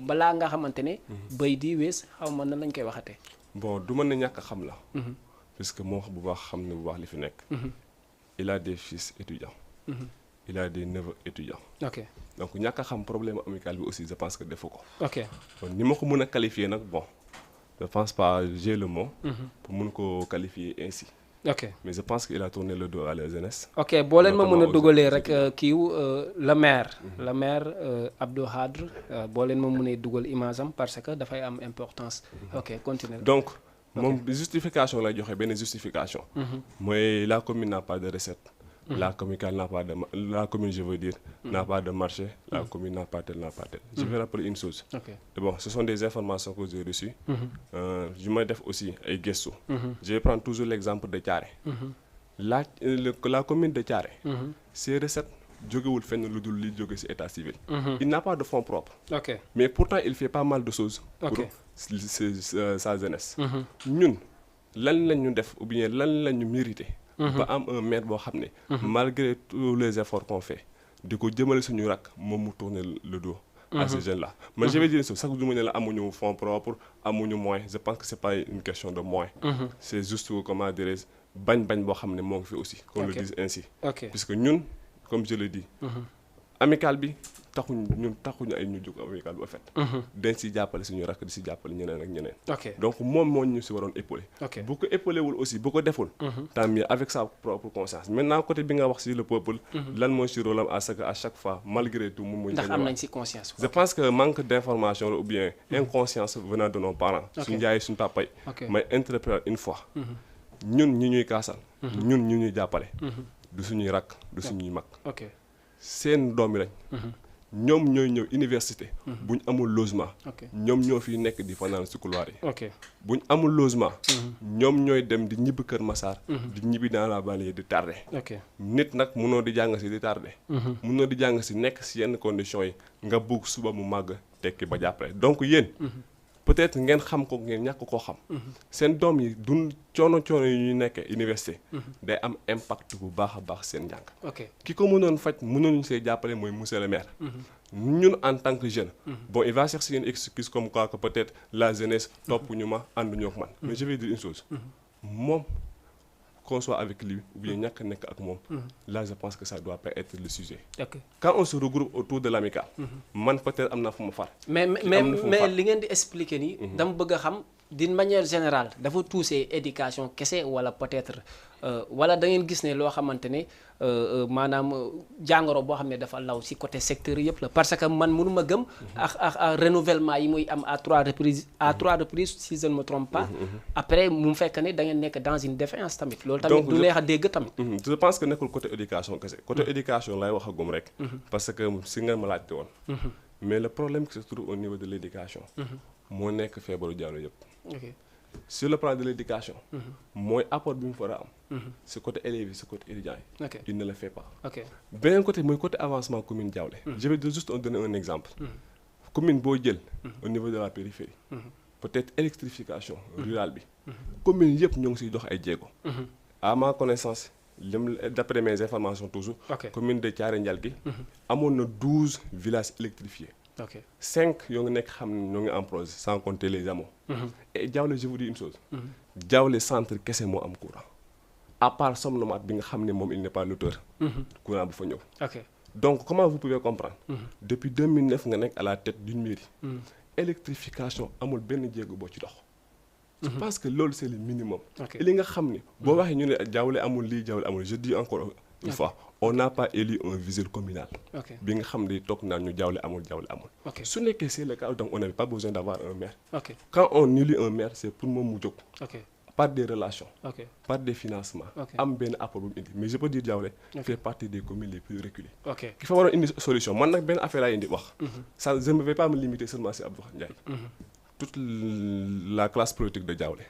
balaa nga xamante ne. bëy di wees xaw ma nan lañ koy waxatee. bon du mën na ñàkk a xam la. puisque moo wax bu baax xam ne bu baax li fi nekk. il a des fils étudiants. il a des neveux étudiants. donc ñàkk a xam problème amical bi aussi je pense que defu ko. kon ni ma ko mën a qualifier nag bon je pense pas j'ai le mot. pour mën ko qualifier ainsi. mais je pense qu'il a tourné le dos à la jeunesse. boo leen ma mën a dugalee rek kiiw le maire Abdou Khadre boo leen ma mënee dugal image am parce que dafay am importance. continue. donc moom justification lay joxe benn justification. mooy la commune n'a pas de recette. La commune je veux dire n'a pas de marché, la commune n'a pas tel. Je vais rappeler une chose. Bon, ce sont des informations que j'ai reçues. Je me def aussi ay gëstu. Je vais prendre toujours l'exemple de Thiaré. la commune de Thiaré. ses recettes jógewul fenn lu dul li jóge ci état civil. Il n'a pas de fonds propres. Mais pourtant il fait pas mal de choses. Pour sa jeunesse. ñun lan lañ ñu def ou bien lan lañ ñu mérité. ba am un maire boo xam ne. malgré tous les efforts qu'on fait di ko jëmale suñu rakk moom mu tourner le dos. à ces jeunes-là. Mais je vais dire ça, chaque jour, amuñu fonds propres, amuñu moyens. Je pense que c'est pas une question de moyens. C'est juste, comment dirais-je, bañ boo xam ne moo ngi fi aussi, qu'on le dise ainsi. Puisque ñun, comme je le dis, amical bi taxuñu ay ñu jóg amical bu fait. dañ si jàppale suñu rakk di si jàppale ñeneen ak ñeneen. Donc moom moo ñu si waroon épauler. bu ko épaulé wul aussi bu ko deful. tant mieux avec sa propre conscience. Maintenant côté bi nga wax si le peuple. lan mooy si rôle am à ce que à chaque fois malgré tout moom mooy. ndax am nañ si conscience. Je pense que manque d'information ou bien inconscience venant de nos parents. suñu yaay suñu papa yi. may interpréter une fois. ñun ñi ñuy kaasal. ñun ñi ñuy jàppale. du suñuy rakk du suñuy mag. seen doom yi lañ. ñoom ñooy ñëw université. buñ amul logement. ñoom ñoo fi nekk di fanaan ci couloir yi. buñ amul logement. ñoom ñooy dem di ñibbi Kër Massar. di ñibbi dans la banlieue di tardé. nit nag mënoo di jàng ci di tardé. mënoo di jàng ci nekk ci yenn conditions yi nga bugg suba mu màgg tekki ba jàppale donc yéen. peut-être ngeen xam ko ngeen ñàkk koo xam. seen doom yi dund coono yi ñuy nekkee université. day am impact bu baax a baax seen njàng. ki ko mënoon faj mënoon see jàppale mooy monsieur le maire. ñun en tant que jeune. bon il va chercher une excuse comme quoi que peut-être la jeunesse topp ñu ma ànduñoo ak man. mais je vais dire une chose. moom qu'on soit avec lui ou bien ñàkk nekk ak moom. là je pense que ça doit pas être le sujet. Quand on se regroupe autour de l'amical. man peut-être am na fu ma far. mais li ngeen di expliquer nii. dama bëgg a xam d'une manière générale dafa toucher éducation kese wala peut-être wala da ngeen gis ne loo xamante ne maanaam jàngoro boo xam ne dafa law ci côté secteur yëpp la parce que man mënuma gëm. ak renouvellement yi muy am à 3 reprises si je ne me trompe pas. après mu fekk ne da ngeen nekk dans une défiance tamit. loolu tamit du neex a dégg tamit. je pense que nekkul côté éducation kese côté éducation lay wax agum rek. parce que si nga ma laajte woon. mais le problème qui se trouve au niveau de l'éducation. moo nekk feebaru Diawlé yëpp. Sur le plan de l'éducation. mooy apport bi mu fa am. c'est côté élèves yi c'est côté étudiants yi. il ne le fait pas. beneen côté mooy côté avancement commune Diawlé. je vais juste donner un exemple. commune boo jël. au niveau de la périphérie. peut-être électrification rurale bi. commune yëpp ñoo ngi siy dox ay jéego. à ma connaissance d'après mes informations toujours. commune de Thiaré Ndialgui. amoon na 12 villages électrifiés. 5 yoo ngi nekk xam ne ñoo ngi en projet sans compter les hameaux. et Diawlé je vous dis une chose. Diawlé centre kese moo am courant. à part Somnomate bi nga xam ne moom il n'est pas l'auteur. courant bu fa ñëw. donc comment vous pouvez comprendre. depuis 2009 nga nekk à la tête d'une mairie. électrification amul benn jéego boo ci dox. je pense que loolu c'est le minimum. et li nga xam ne boo waxee ñu ne Diawlé amul lii Diawlé amul je dis encore une fois. on n'a pas élu un visuel communal. bi nga xam ne toog naa ñu Diawlé amul. su nekkee c'est le cas donc on n'avait pas besoin d'avoir un maire. quand on élit un maire c'est pour moom mu jóg. par des relations. par des financements. am benn apport bu mu indi mais je peux dire Diawlé fait partie des communes les plus reculées. ki fa waroon indi solution man nag benn affaire laay indi wax. ça je ne vais pas me limiter seulement si Abdou Ndiaye. toute la classe politique de Diawlé.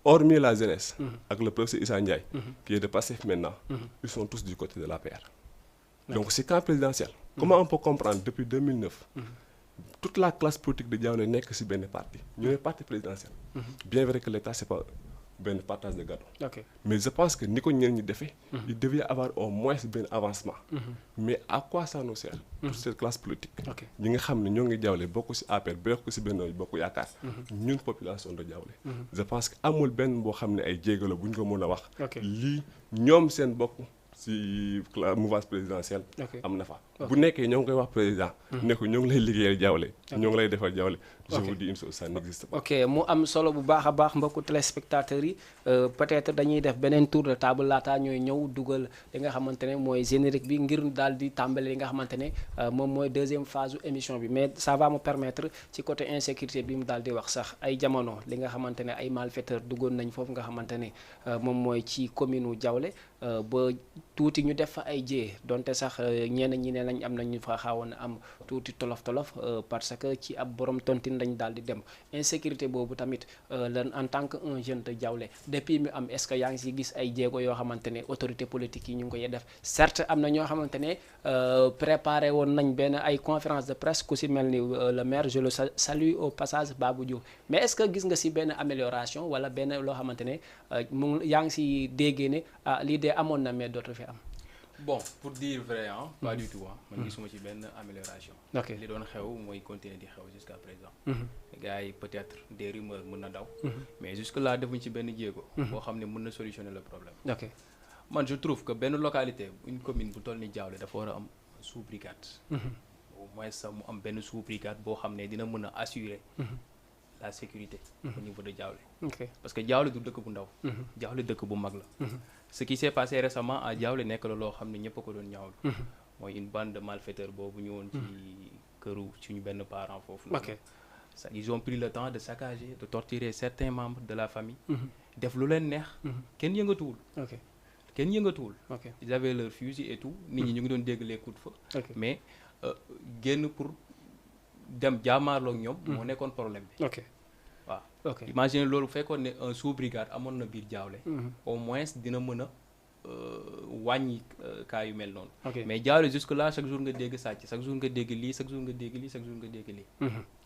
hormis la jeunesse. avec le professeur Issa Ndiaye. qui est de Pastef maintenant. ils sont tous du côté de l'APR. donc c'est camp présidentiel. comment on peut comprendre depuis 2009. toute la classe politique de Diawlé nekk ci benn parti ñu ne parti présidentiel. bien vrai que l'État c'est pas benn partage de gâteau. mais je pense que ni ko ñeneen ñi defee. il devait avoir au moins benn avancement. mais à quoi ça nous sert. toute cette classe politique. ñi nga xam ne ñoo ngi Diawlé bokk ci APR bokk ci Benno Bokk Yaakaar. ñun population de Diawlé. je pense que amul benn boo xam ne ay jéego la bu ñu ko mën a wax. lii ñoom seen bopp ci mouvance présidentielle. am na fa bu nekkee ñoo ngi koy wax président. ne ko ñoo ngi lay liggéeyal Diawlé. ñoo ngi lay defal Diawlé. je vous dis une chose ça n'existe pas. mu am solo bu baax a baax mbokku téléspectateurs yi peut-être dañuy def beneen tour de table laata ñooy ñëw dugal li nga xamante ne mooy générique bi ngir daal di tàmbali li nga xamante ne moom mooy deuxième phase émission bi mais ça va me permettre ci côté insécurité bi mu daal di wax sax ay jamono li nga xamante ne ay malfaiteurs duggoon nañ foofu nga xamante ne moom mooy ci commune u Diawlé ba tuuti ñu def fa ay jiyee donte sax ñenn ñi ne nañ am na ñu fa xawoon am tuuti tolof parce que ci ab borom tontine lañ daal di dem insécurité boobu tamit lan en tant que un jeune de Diaoulé depuis mu am est-ce que yaa ngi si gis ay jéego yoo xamante ne autorité politique yi ñu ngi koy def certes am na ñoo xamante ne préparé woon nañ benn ay conférence de presse ku si mel ni le maire je le salue au passage Babou Diouf mais est-ce que gis nga si benn amélioration wala benn loo xamante ne yaa ngi si déggee ne lii de amoon na mais dootu fi am. Bon, pour dire vrai, hein, pas du tout. Man gisuma ci benn amélioration. Ok. Li doon xew mooy continuer di xew jusqu'à présent. Gars yi peut-être des rumeurs mën na daw. Mais jusque là defuñ ci benn jéego. boo xam ne mën na solutionner le problème. Ok. Man je trouve que benn localité une commune bu toll ni Diaoulé dafa war a am sous-brigade. Au moins sax mu am benn sous-brigade boo xam ne dina mën a assurer la sécurité au niveau de Diaoulé. Ok. Parce que Diaoulé du dëkk bu ndaw. Diaoulé dëkk bu mag la. Ce qui s'est passé récemment à Diaoulé nekk la loo xam ne ñëpp a ko doon ñaawlu. mooy une bande de malfaiteurs boobu ñëwoon ci këru suñu benn parent foofu. Ok. Ils ont pris le temps de saccager de torturer certains membres de la famille. def lu leen neex. kenn yëngatuwul. Ok. kenn yëngatuwul. Ok. Ils avaient leur fusil et tout. nit ñi ñu ngi doon dégg les coups de feu. Ok. mais génn pour dem jaamaarloo ak ñoom. moo nekkoon problème bi. Ok. waaw. Ok. Imagine loolu fekkoon ne un sous-brigade amoon na biir Diaoulé. au moins dina mën a wàññi cas yu mel noonu. Ok. mais Diaoulé jusque là chaque jour nga dégg sàcc chaque jour nga dégg lii chaque jour nga dégg lii chaque jour nga dégg lii.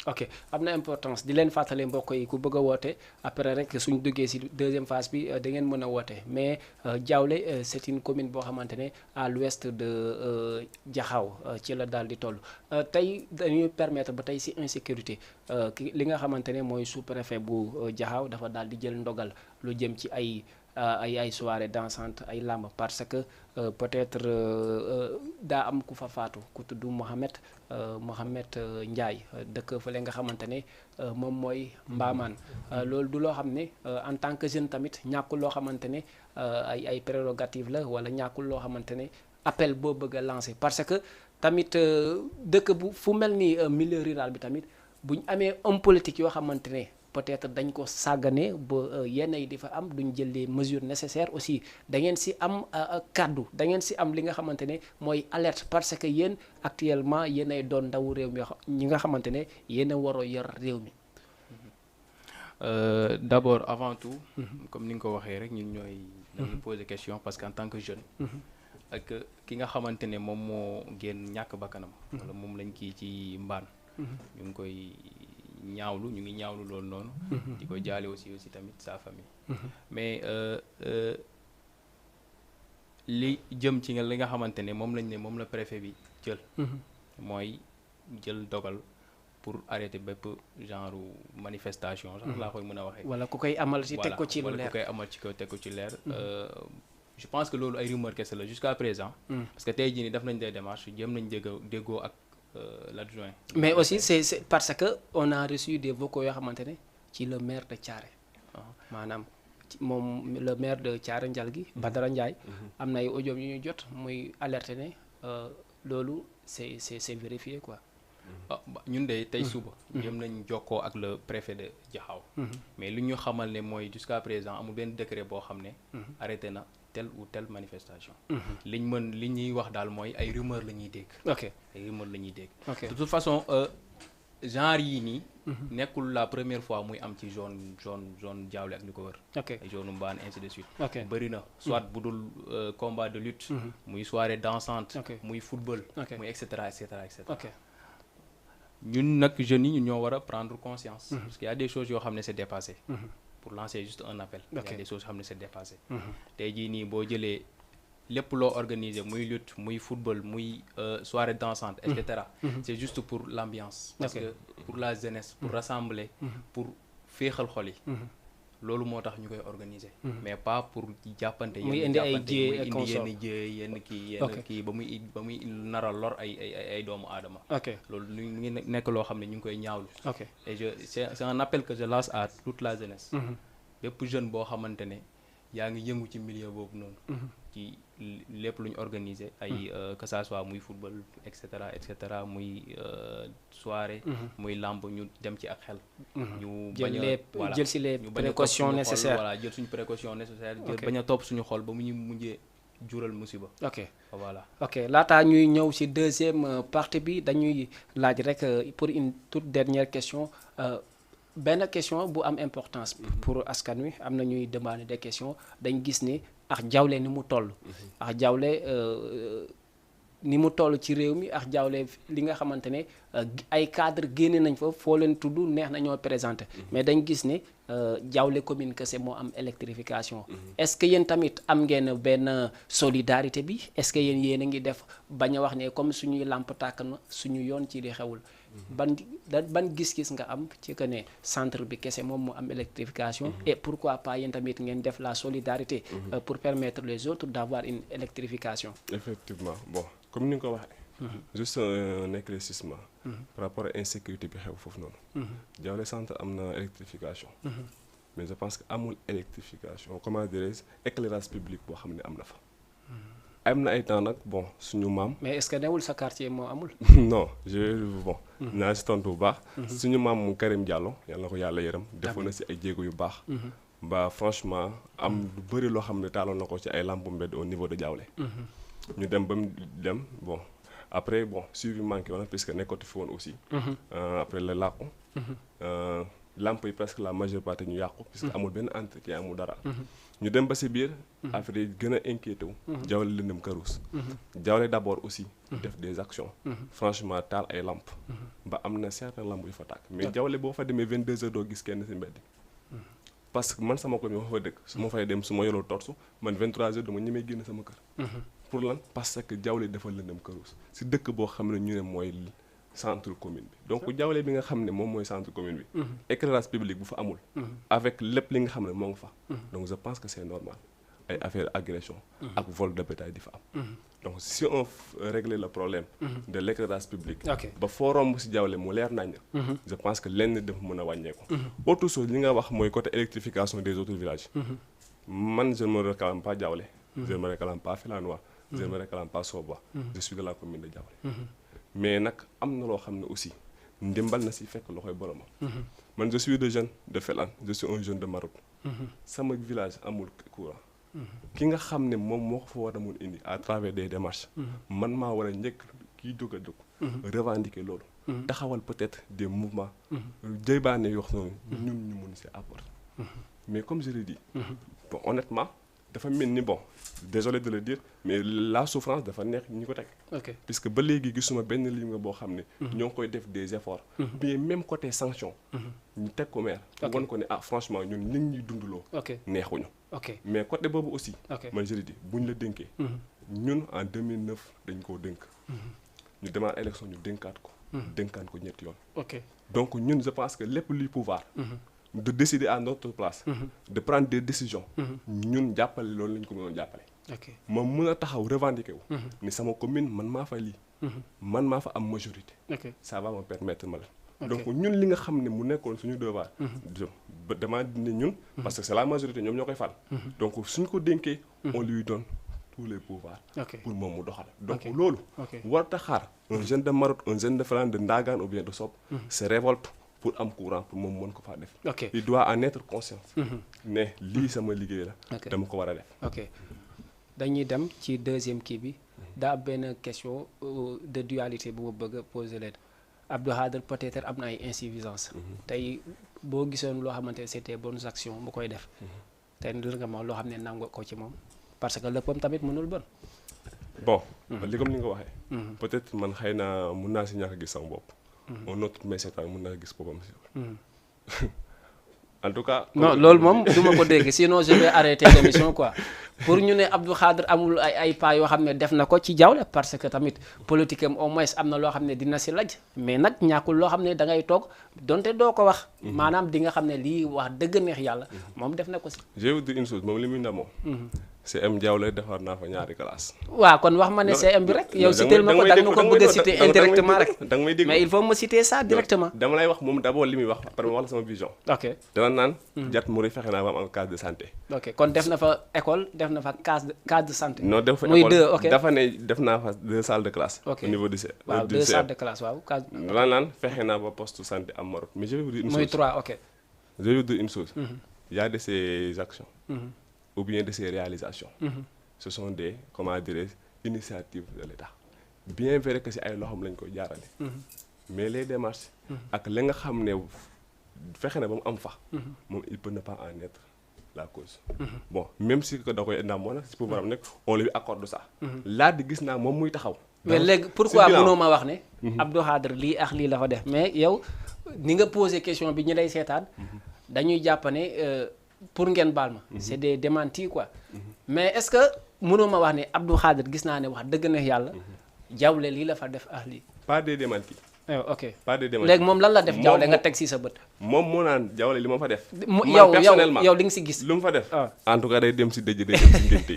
ok am na importance di leen fàttali mbokk yi ku bëgg a woote après rek suñ duggee si deuxième phase bi da ngeen mën a woote mais Diaoulé c'est une commune boo xamante ne à l'ouest de Diakhao ci la daal di toll tey dañuy permettre ba tey si insécurité li nga xamante ne mooy sous-préfet bu Diakhao dafa daal di jël ndogal lu jëm ci ay soirée dansante ay làmb parce que peut-être daa am ku fa faatu ku tudd Mohamed Ndiaye dëkk fële nga xamante ne moom mooy Mbaamaan loolu du loo xam ne en tant que jeune tamit ñàkkul loo xamante ne ay prérogative la wala ñàkkul loo xamante ne appel boo bëgg a lancer parce que tamit dëkk bu fu mel ni milieu rural bi tamit buñ amee homme politique yoo xamante ne peut-être dañ ko sàggane ba yenn yi di fa am duñ jël les mesures nécessaires aussi da ngeen si am kaddu da ngeen si am li nga xamante ne mooy alerte parce que yéen actuellement yéen ay doon ndawu réew mi ñi nga xamante ne yéen a waroo yor réew mi. D'abord avant tout. comme ni nga ko waxee rek ñun ñooy. dañuy poser question parce que en tant que jeune. ak ki nga xamante ne moom moo génn ñàkk bakkanam. wala moom lañ kii ci mbaan. ñu ngi koy. ñu ngi ñaawlu loolu noonu. di ko jaale aussi tamit sa famille. mais li jëm ci li nga xamante ne moom la préfet bi jël. mooy jël dogal pour arrêter bépp genre manifestation. sax laa koy mën a waxee. wala ku koy amal ci teg ko ci lu leer wala ku koy amal ci teg ko ci leer. je pense que loolu ay rumeur kese la jusqu'à présent. parce que tey jii nii def nañ des démarches jëm nañ déggoo ak. L'adjoint. Mais aussi c'est parce que on a reçu des vocaux yoo xamante ne ci le maire de Thiaré maanaam moom le maire de Thiaré Ndialgui Badara Ndiaye am na ay audio yu ñu jot muy alerter ne loolu c'est vérifié quoi. ñun de tey suba. jëm nañ jokkoo ak le préfet de Diakhao. mais lu ñu xamal ne mooy jusqu'à présent amul benn décret boo xam ne. arrêté na telle ou telle manifestation. li ñuy wax daal mooy ay rumeur la ñuy dégg. ok ay rumeur la ñuy dégg. ok de toute façon genre yii nii. nekkul la première fois muy am ci zone Diaoulé ak li ko wër. ok ay zone Mbane ainsi de suite. ok bëri na soit bu dul combat de lutte. muy soirée dansante. muy football. muy et cetera et cetera et cetera. ok ñun nag jeunes yi ñun ñoo war a prendre conscience. parce qu'il y a des choses yoo xam ne c'est dépassé. pour lancer juste un appel. il y a des choses yoo xam ne c'est dépassé. tey jii nii boo jëlee lépp loo organisé muy lutte muy football muy soirée dansante et cetera. c'est juste pour l'ambiance. parce que pour la jeunesse pour rassembler. pour féexal xol yi. loolu moo tax ñu koy organiser. mais pas pour jàppante. muy indi ay jéey yenn kii ba muy nara lor ay doomu aadama. ok loolu ñu ngi nekk loo xam ne ñu ngi koy ñaawlu. ok et c'est un appel que je lance à toute la jeunesse. bépp jeune boo xamante ne yaa ngi yëngu ci milieu boobu noonu. ci lépp lu ñu organiser ay que ça soit muy football et cetera muy soirée. muy lamb ñu dem ci ak xel. ñu bañ a jël si les précautions nécessaires voilà jël suñu précaution nécessaire. jël bañ a topp suñu xol ba mu ñu mujjee jural musiba. ok Voilà. ok laataa ñuy ñëw ci deuxième partie bi dañuy laaj rek pour une toute dernière question benn question bu am importance pour askan wi am na ñuy demander des questions dañ gis ni ak Diawlé ni mu toll ak Diawlé ni mu toll ci réew mi ak Diawlé li nga xamante ne ay cadre génne nañ fa foo leen tudd neex na ñoo présenté mais dañ gis ne Diawlé commune kese moo am électrification est-ce que yéen tamit am ngeen benn solidarité bi est-ce que yéen a ngi def bañ a wax ne comme suñuy làmp tàkk na suñu yoon ci di xewul ban gis-gis nga am ci que ne centre bi kese moom moo am électrification et pourquoi pas yéen tamit ngeen def la solidarité pour permettre les autres d'avoir une électrification. Effectivement bon comme ni nga ko waxee. juste un éclaircissement. par rapport à insécurité bi xew foofu noonu. Diawlé centre am na électrification. mais je pense que amul électrification comment dirais-je éclairage public boo xam ne am na fa. am na ay temps nag bon suñu maam. mais est-ce que newul sa quartier moo amul. non bon. naa si tontu bu baax. suñu maam mu Karim Diallo yal na ko yàlla yërëm. defoon na si ay jéego yu baax. ba franchement am lu bëri loo xam ne taaloon na ko ci ay lampe mbedd au niveau de Diawlé. ñu dem ba mu dem bon après bon suivi manqué woon puisque nekkatu fi woon aussi. après la làqu. lampe yi presque la majeure partie ñu yàqu. puisque amul benn entretien amul dara. ñu dem ba si biir. affaire yi gën a inquiété wu. Diawlé lëndëm këruus. Diawlé d'abord aussi. def des actions. franchement taal ay lampe ba am na certaines lampes yu fa tàkk mais Diawlé boo fa demee 22h doo gis kenn si mbedd. parce que man sama ko mi ma fa dëkk su ma fay dem su ma yoroo torsu man 23h dama ñemee génn sama kër. pour lan parce que Diawlé dafa lëndëm këruus si dëkk boo xam ne ñu ne mooy centre commune bi donc Diawlé bi nga xam ne moom mooy centre commune bi. éclairage public bu fa amul. avec lépp li nga xam ne moo ngi fa. donc je pense que c'est normal ay affaire agression ak vol de bétail di fa am. donc si on régler le problème. de l'éclairage public. ba foo romb si Diawlé mu leer nañ. je pense que lenn dafa mën a wàññeeku. autre chose li nga wax mooy côté électrification des autres villages. man je ne me réclame pas Diawlé. je ne me réclame pas Filanois. je ne me réclame pas Soba. je suis de la commune de Diawlé. mais nag am na loo xam ne aussi ndimbal na si fekk loxoy boromam. man je suis de jeune de Felane je suis un jeune de Maroc. sama village amul courant. ki nga xam ne moom moo ko fa war a mun indi à travers des démarches. man maa war a njëkk kiy jóg a jóg. revendiquer loolu. taxawal peut-être des mouvements. jëybaane yoo xam ne ñun ñu mun si apporter. mais comme je l'ai dit. bon honnêtement dafa mel ni bon désolé de le dire mais la souffrance dafa neex ñi ko teg. puisque ba léegi gisuma benn ligne boo xam ne. ñoo ngi koy def des efforts. mais même côté sanction. ñu teg ko maire. won ko ne ah franchement ñun li ñuy dundaloo. neexuñu. mais côté boobu aussi. man je le dis buñ la dénkee. ñun en 2009 dañ koo dénk. ñu demaat élection ñu dénkaat ko. dénkaat ko ñetti yoon. donc ñun je pense que lépp luy pouvoir. de décider à notre place. de prendre des décisions. ñun jàppale loolu lañ ko mënoon jàppale. ma mën a taxaw revendiquer wu. ni sama commune man maa fa lii. man maa fa am majorité. ça va me permettre ma la. donc ñun li nga xam ne mu nekkoon suñu devoir. dama ne ñun. parce que c'est la majorité ñoom ñoo koy fal. donc suñ ko dénkee. on lui donne tous les pouvoirs. pour moom mu doxal. donc loolu. warut a xaar un jeune de Maroc un jeune de Felane de Ndagane ou bien de Sob. se révolte. pour am courant pour moom mën ko faa def. il doit en être conscient. ne lii sama liggéey la. dama ko war a def. dañuy dem ci deuxième kii bi daa benn question de dualité bu ma bëgg a poser leen Abdou Khadre peut-être am na ay insuffisance tey boo gisoon loo xamante ne c'était bonnes actions mu koy def. tey ndur nga ma loo xam ne nangu ko ci moom parce que léppam tamit mënul bon. bon li comme ni nga ko waxee. peut-être man xëy na mun naa si ñàkk a gis sama bopp. un autre mais mën na gis boppam si. en tout cas. non loolu moom du ma ko dégg sinon je vais arrêter l'émission quoi pour ñu ne Abdou Khadre amul ay pas yoo xam ne def na ko ci Diawlé parce que tamit politique am au moins am na loo xam ne dina si laj mais nag ñàkkul loo xam ne da ngay toog donte doo ko wax. maanaam di nga xam ne lii wax dëgg neex yàlla. moom def na ko si. je vais vous dire une chose moom li muy ndamoo. CM Diawlé defar naa fa ñaari classe. waaw kon wax ma ne CM bi rek. yow cité ma ko da nga ma ko bëgg a cité indirectement rek. da nga may dégg mais il faut ma citer ça directement. dama lay wax moom d'abord li muy wax après ma wax la sama vision. dana naan. Diat Mouri fexe naa ba am case de santé. kon def na fa école def na fa case de santé. non def fa muy école deux dafa ne def naa fa 2 salles de classe. au niveau du waaw 2 salles de classe waaw. dana naan fexe naa ba poste santé am Maroc mais je vais vous dire une chose. muy 3 je vais vous dire une chose. il y a de ces actions. ou bien de ces réalisations. ce sont des comment dirais initiatives de l'État bien vrai que si ay loxoom lañ koy jaarale mais les démarches ak li nga xam ne fexe na ba mu am fa moom il peut ne pas en être la cause bon même si que da koy ndamoo nag si pouvoir am nekk on lui accorde ça laa di gis naa moom muy taxaw mais léegi pourquoi mënoo ma wax ne Abdou Khadre lii ak lii la fa def mais yow ni nga posé question bi ñu lay seetaan dañuy jàpp ne pour ngeen baal ma c'est des démentis quoi mais est-ce que mënoo ma wax ne Abdou Khadre gis naa ne wax dëgg na yàlla Diawlé lii la fa def ak lii pas des démentis ok pas des démentis léegi moom lan la def Diawlé nga teg si sa bët moom moo naan Diawlé li ma fa def yow personnellement yow li nga si gis lu mu fa def en tout cas day dem si dëj day dem si ngénte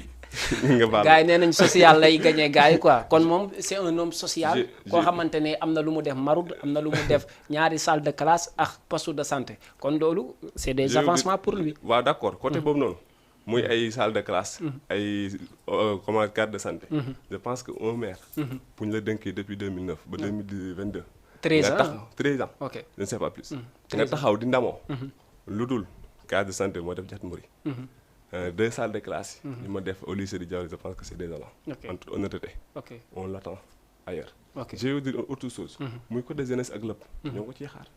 yi nga baal gars yi nee nañ social lay gagné gars yi quoi kon moom c'est un homme social koo xamante ne am na lu mu def Marud am na lu mu def ñaari salle de classe ak poste de santé kon loolu c'est des avancements pour lui waaw d'accord côté boobu noonu muy ay salle de classe ay comment carte de santé je pense que un maire bu ñu la dénkee depuis 2009 ba 2022 13 ans 13 ans ok je ne sais pas plus nga taxaw di ndamoo lu dul carte de santé moo def Diatmouri 2 salles de classe yi ma def au lycée de Diawlé je pense que c'est désolant en toute honnêteté on l'attend ailleurs je veux dire autre chose muy côté jeunesse ak lépp ñoo ko ciy xaar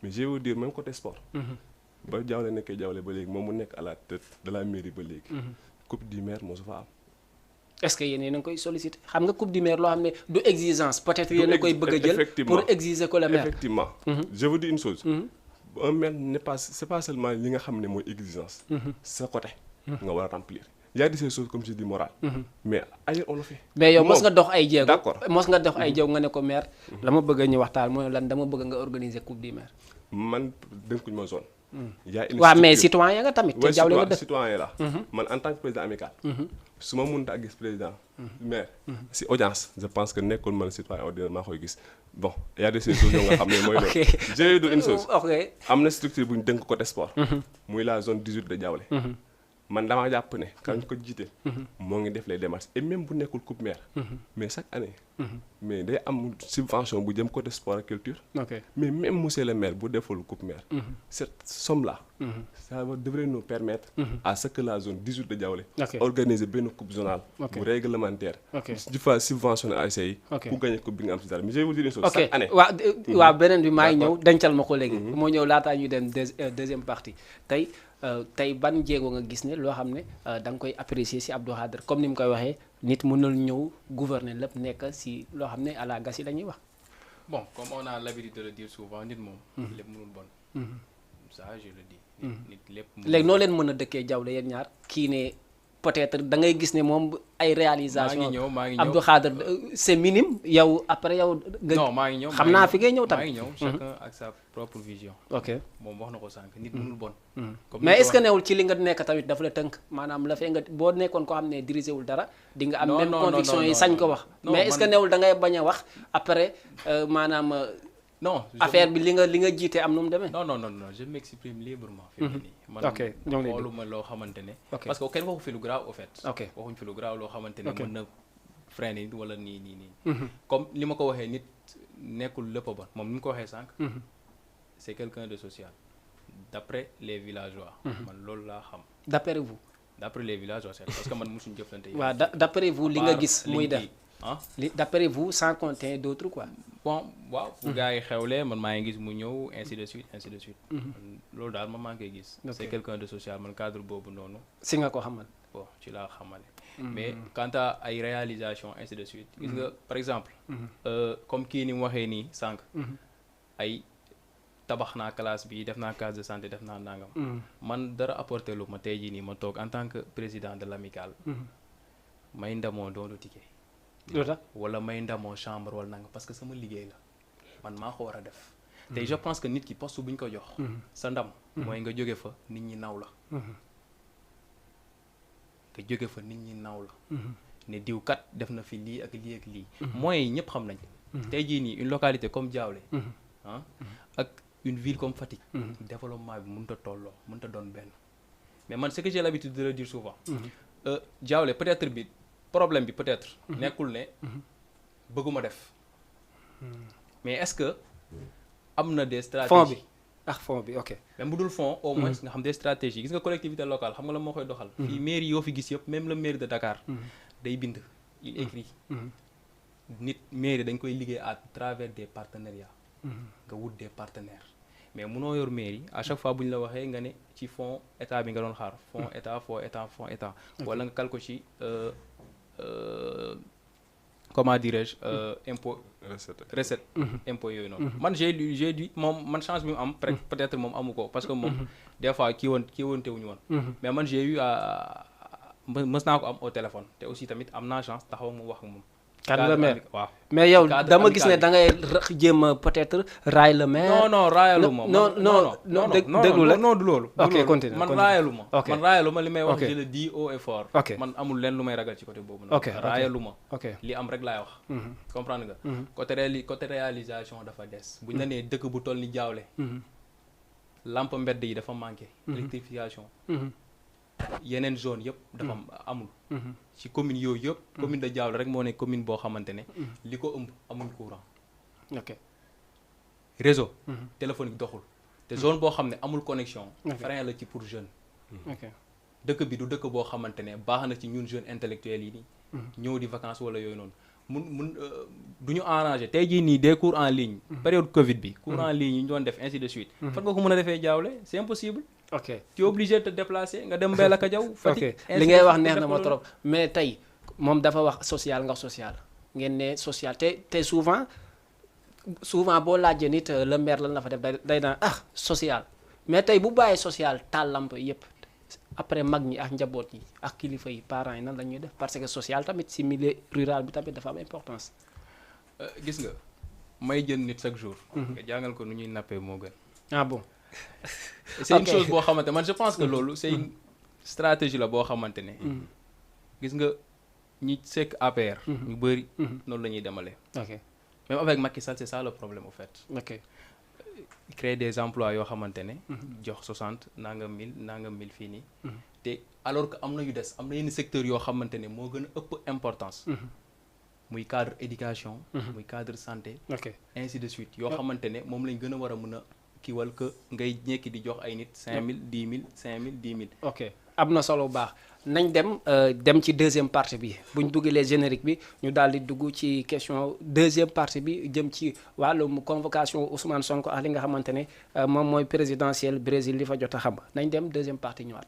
mais je veux dire même côté sport ba Diawlé nekkee Diawlé ba léegi moom mu nekk à la tête de la mairie ba léegi coupe du maire moo su fa am est-ce que yéen a ngi koy solliciter xam nga coupe du maire loo xam ne du exigence peut-être yéen a koy bëgg a jël pour exiger ko le maire effectivement je veux dire une chose un maire n'est pas c'est pas seulement li nga xam ne mooy exigence sa côté nga war a remplir y a des choses comme je dis morales mais ailleurs on le fait mais yow mos nga dox ay jéego d'accord mos nga dox ay jéego nga ne ko maire la ma bëgg a ñu waxtaan mooy lan dama bëgg nga organiser coupe du maire man dénkuñ ma zone waaw mais citoyen nga tamit te Diawlé nga def citoyen la man en tant que président amical su ma mënut a gis président maire si audience je pense que nekkul man citoyen ordinaire maa koy gis bon y a des choses yoo nga xam ne mooy loolu j'ai dit une chose am na structure bu ñu dénk côté sport muy la zone 18 de Diawlé man damaa jàpp ne kañ ko jiite moo ngi def les démarches et même bu nekkul coupe maire mais chaque année mais day am subvention bu jëm côté sport et culture mais même monsieur le maire bu deful coupe maire cette somme là ça devrait nous permettre à ce que la zone 18 de Diawlé organiser benn coupe zonale bu réglementaire di fa subventionné ASC yi ku gagné coupe bi nga am si dara mais je vais vous dire une chose chaque année waaw beneen bi maa ngi ñëw dencal ma ko léegi moo ñëw laataa ñuy dem deuxième partie tey ban jéego nga gis ne loo xam ne da nga koy apprécier ci Abdou Khadre comme ni mu koy waxee nit mënul ñëw gouverner lépp nekk ci loo xam ne à la gasi la ñuy wax. bon comme on a l'habitude de le dire souvent nit moom. lépp mënul bon. ça je le dis. nit lépp léegi noo leen mën a dëkkee Diawlé yéen ñaar kii ne peut-être da ngay gis ne moom ay réalisation maa ngi ñëw Abdou Khadre c'est minime yow après yow. non maa ngi ñëw xam naa fi ngay ñëw tamit. maa ngi ñëw chacun ak sa propre vision. ok moom wax na ko sànq nit mënul bon. mais est-ce que newul ci li nga nekk tamit dafa la tënk maanaam la fee nga boo nekkoon koo xam ne dirigé wul dara. di nga am même conviction yi sañ ko wax. mais est-ce que newul da ngay bañ a wax après maanaam. non affaire bi li nga jiite am nu mu demee. non je m'exprime librement. fi mu ne nii man xooluma loo xamante ne. parce que kenn waxu fi lu grave au fait. waxuñ fi lu grave loo xamante ne mën na freiner wala nii. comme li ma ko waxee nit nekkul lépp bon moom ni mu ko waxee sànq. c'est quelqu'un de social. d'après les villageois. man loolu laa xam. d'après vous. d'après les villageois c'est parce que man mosuñu jëflante yi. waaw d'après vous li nga gis muy def. d'après vous sans compter d'autres quoi. bon waaw bu gars yi xewlee man maa ngi gis mu ñëw ainsi de suite. loolu daal man maa ngi koy gis. c'est quelqu'un de social man cadre boobu noonu. si nga ko xamal. bon ci laa xamale. mais quant à ay réalisations ainsi de suite. gis nga par exemple. comme kii ni mu waxee nii sànq. ay tabax naa classe bi def naa case de santé def naa nangam. man dara apporté lu ma tey jii nii ma toog en tant que président de l'amicale. may ndamoo doonu ticket. wala may ndamoo chambre wala nanga parce que sama liggéey la man maa ko war a def te je pense que nit ki poste bu ñu ko jox sa ndam mooy nga jóge fa nit ñi naw la ne diw kat def na fi lii ak lii ak lii moyens yi ñëpp xam nañ tey jii nii une localité comme Diawlé ak une ville comme Fatick développement bi mënut a tolloo mënut a doon benn mais man ce que j'ai l'habitude de le dire souvent Diawlé peut-être bi problème bi peut-être nekkul ne bëgguma def mais est-ce que am na des stratégies ak fond bi ok. même bu dul fond au moins nga xam des stratégies gis nga collectivité locale xam nga la moo koy doxal. fii mairie yoo fi gis yëpp même le maire de Dakar. day bind il écrit. nit mairie dañ koy liggéey à travers des partenariats. nga wut des partenaires. mais munoo yor mairie à chaque fois bu ñu la waxee nga ne ci fonds état bi nga doon xaar fonds état fonds état. wala nga kal ko ci comment dirais-je impôt. recette impôt yooyu noonu. man j'ai dû moom man chance bi mu am. peut-être moom amu ko parce que moom des fois kii woonte wuñu woon. mais man j'ai eu à mës naa ko am au téléphone te aussi tamit am naa chance taxaw mu wax ak moom. kan la maire waaw. mais yow dama gis ne da ngay jéem a peut-être raay le maire. non raayalu ma. non déglu la non du loolu. ok continue man raayalu ma. ok man raayalu ma li may wax je le dis haut et fort. ok man amul leen lu may ragal ci côté boobu. ok raayalu ma. ok li am rek laay wax. comprendre nga. côté réalisation dafa des. bu ñu la nee dëkk bu toll ni Diaoulé. lampe mbedd yi dafa manqué. électrification. yeneen zone yëpp dafa amul. ci commune yooyu yëpp. commune de Diaoulé rek moo ne commune boo xamante ne. li ko ëmb amul courant. ok réseau. téléphonique doxul. te zone boo xam ne amul connexion. frein la ci pour jeune. ok dëkk bi du dëkk boo xamante ne baax na ci ñun jeunes intellectuels yi nii. ñëw di vacances wala yooyu noonu mun du ñu arrangé tey jii nii des cours en ligne. période Covid bi. cours en ligne yi ñu doon def ainsi de suite. fan nga ko mën a defee Diaoulé c'est impossible. ok tu es obligé de te déplacer nga dem Mbella Kadiaw. Fatick li ngay wax neex na ma trop mais tey moom dafa wax social nga social ngeen ne social te souvent boo laajee nit le maire lan la fa def day naan social mais tey bu bàyyee social taal lamp yëpp après mag ñi ak njaboot yi ak kilifa yi parents yi nan la ñuy def parce que social tamit si milieu rural bi tamit dafa am importance. gis nga may jën nit chaque jour. nga jàngal ko nu ñuy nappee moo gën. ah bon. c'est une chose boo xamante man je pense que loolu c'est une stratégie la boo xamante ne. gis nga ñi sekk APR. ñu bëri. noonu la ñuy demalee. ok même avec Macky Sall c'est ça le problème au fait. ok créer des emplois yoo xamante ne. jox 60 nangam 1000 fii nii. te alors que am na yu des am na yenn secteurs yoo xamante ne moo gën a ëpp importance. muy cadre éducation. muy cadre santé. ok ainsi de suite yoo xamante ne moom lañ gën a war a mën a kiiwal que ngay ñekki di jox ay nit 5000 10 000 5000 10 000. ok am na solo bu baax nañ dem ci deuxième partie bi bu ñu dugalee générique bi ñu daal di dugg ci question deuxième partie bi jëm ci wàllum convocation Ousmane Sonko ak li nga xamante ne moom mooy présidentielle Brésil li fa jot a xam nañ dem deuxième partie ñëwaat.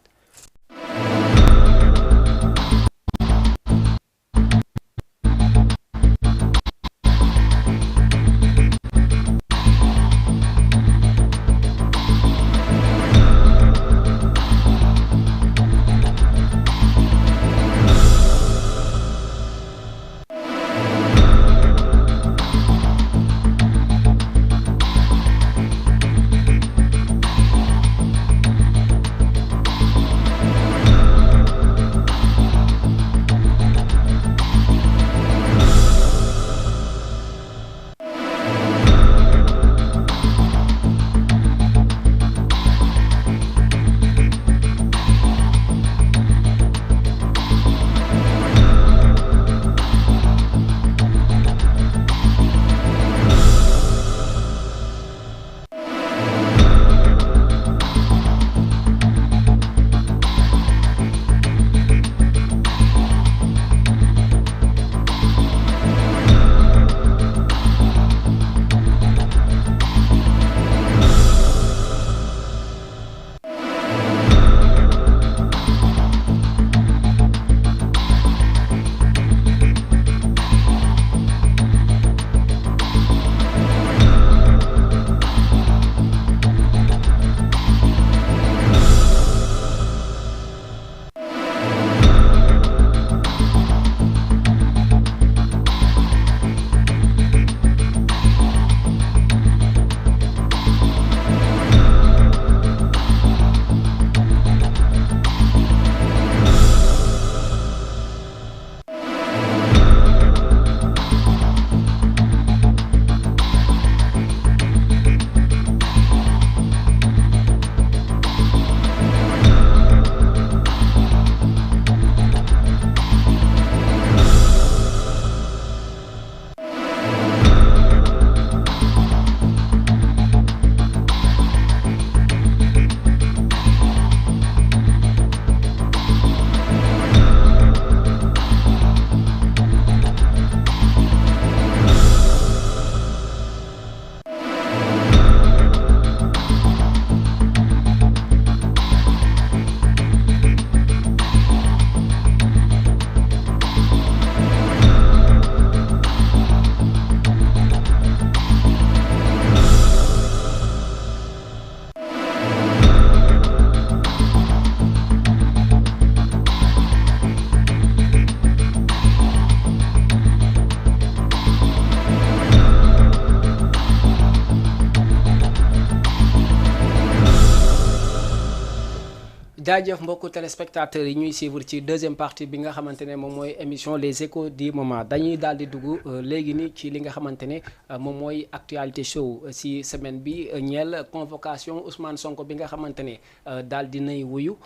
jaajëf mbokku téléspectateurs yi ñuy suivre ci deuxième partie bi nga xamante ne moom mooy émission les échos du moment dañuy daal di dugg léegi ni ci li nga xamante ne moom mooy actualité show si semaine bi ñeel convocation Ousmane Sonko bi nga xamante ne daal di nay wuyu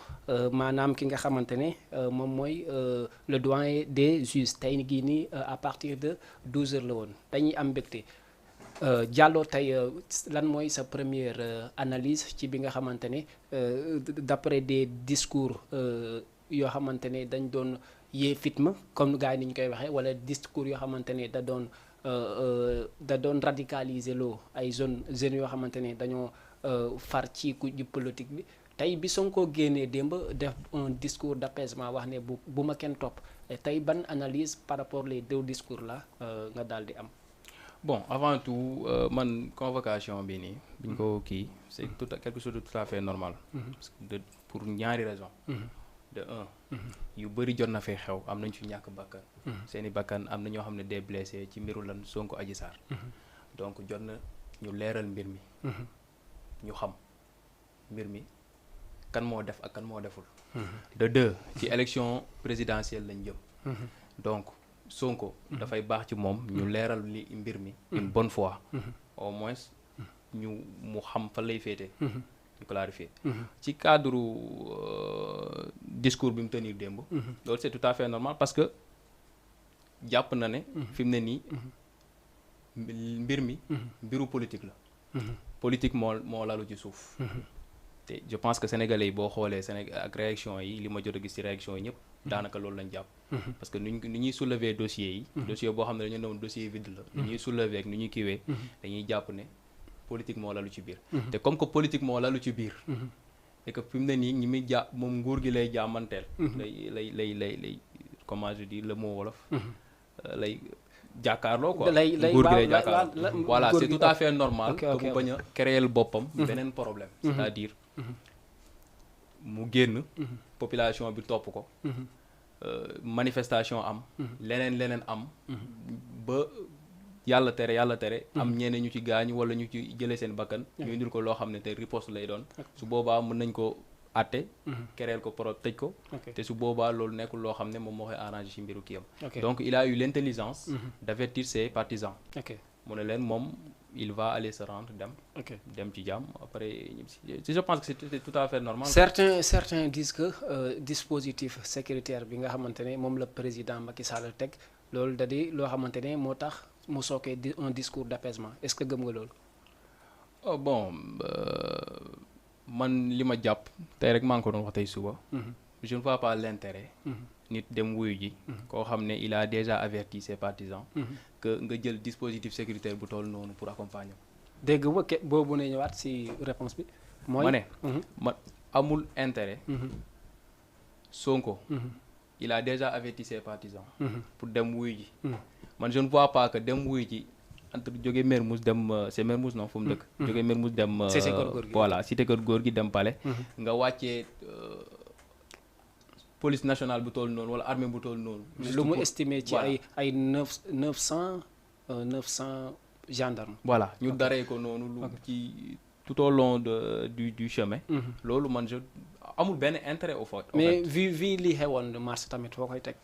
maanaam ki nga xamante ne moom mooy le doyen des juges tey gii nii à partir de 12h la woon dañuy am mbégte. Diallo tey lan mooy sa première analyse ci bi nga xamante ne d'après des discours yoo xamante ne dañ doon yee fitma comme gars yi ni ñu koy waxee wala discours yoo xamante ne da doon radicaliser loo ay jeunes yoo xamante ne dañoo far ci ku politique bi tey bi Sonko génnee démb def un discours d'apaisement wax ne bu ma kenn topp tey ban analyse par rapport les deux discours là nga daal di am. Bon, avant tout, man convocation bi nii biñ ko kii c'est quelque chose de tout à fait normal. Pour ñaari raison. De un, yu bëri jot na fee xew am nañ ci ñàkk bakkan. Seeni bakkan am na ñoo xam ne des blessés ci mbiru lan Sonko Adji Sarr. Donc jot na ñu leeral mbir mi. ñu xam mbir mi kan moo def ak kan moo deful. De deux, ci élection présidentielle lañ jëm. Donc Sonko dafay baax ci moom ñu leeral li mbir mi une bonne fois au moins ñu mu xam fa lay féete ñu clarifier ci cadre discours bi mu tenir démb loolu c'est tout à fait normal parce que jàpp na ne fi mu ne nii mbir mi mbiru politique la politique moo lalu ci suuf te je pense que sénégalais yi boo xoolee Sénégal ak réaction yi li ma jot a gis ci réaction yi ñëpp daanaka loolu lañ jàpp parce que ni ñuy soulever dossiers yi dossier boo xam ne dañu newoon dossier vide la ni ñuy soulever ak ni ñuy kiiwee dañuy jàpp ne politique moo lalu ci biir te comme que politique moo lalu ci biir et que fi mu ne nii ñi muy jàpp moom nguur gi lay jàmmanteel lay comment je dis le mot wolof lay jàkkaarloo quoi nguur gi lay jàkkaarloo voilà c'est tout à fait normal que mu bañ a créer boppam beneen problème c'est-à-dire mu génn population bi topp ko manifestation am leneen am ba yàlla tere am ñeneen ñu ci gaañu wala ñu ci jëlee seen bakkan ñu indil ko loo xam ne te riposte lay doon su boobaa mën nañ ko àtte kereel ko tëj ko te su boobaa loolu nekkul loo xam ne moom moo koy arrangé ci mbiru kii am donc il a eu l'intelligence d'avertir ses partisans mu ne leen moom il va aller se rendre dem ci jàmm après je pense que c'est tout à fait normal. Certains disent que dispositif sécuritaire bi nga xamante ne moom la président Macky Sall teg loolu da di loo xamante ne moo tax mu sookee un discours d'apaisement est-ce que gëm nga loolu. Bon man li ma jàpp tey rek maa ngi ko doon wax tey suba. Je ne vois pas l'intérêt. Nit dem wuyu ji. koo xam ne il a déjà averti ses partisans. que nga jël dispositif sécuritaire bu toll noonu pour accompagner. dégg nga boobu ne ñëwaat ci réponse bi. mooy ma ne ma amul intérêt. Sonko. il a déjà averti ses partisans. pour dem wuyu ji. man je ne vois pas que dem wuyu ji entre jóge Mermoz dem c'est Mermoz non fu mu dëkk. jóge Mermoz dem. voilà cité kër góor gi dem Palais. nga wàccee. police nationale bu toll noonu wala armée bu toll noonu. lu mu estimé ci ay 900 gendarmes. voilà ñu daree ko noonu. lu ci tout au long du chemin. loolu man amul benn intérêt au fait. mais vu li xewoon mars tamit foo koy teg.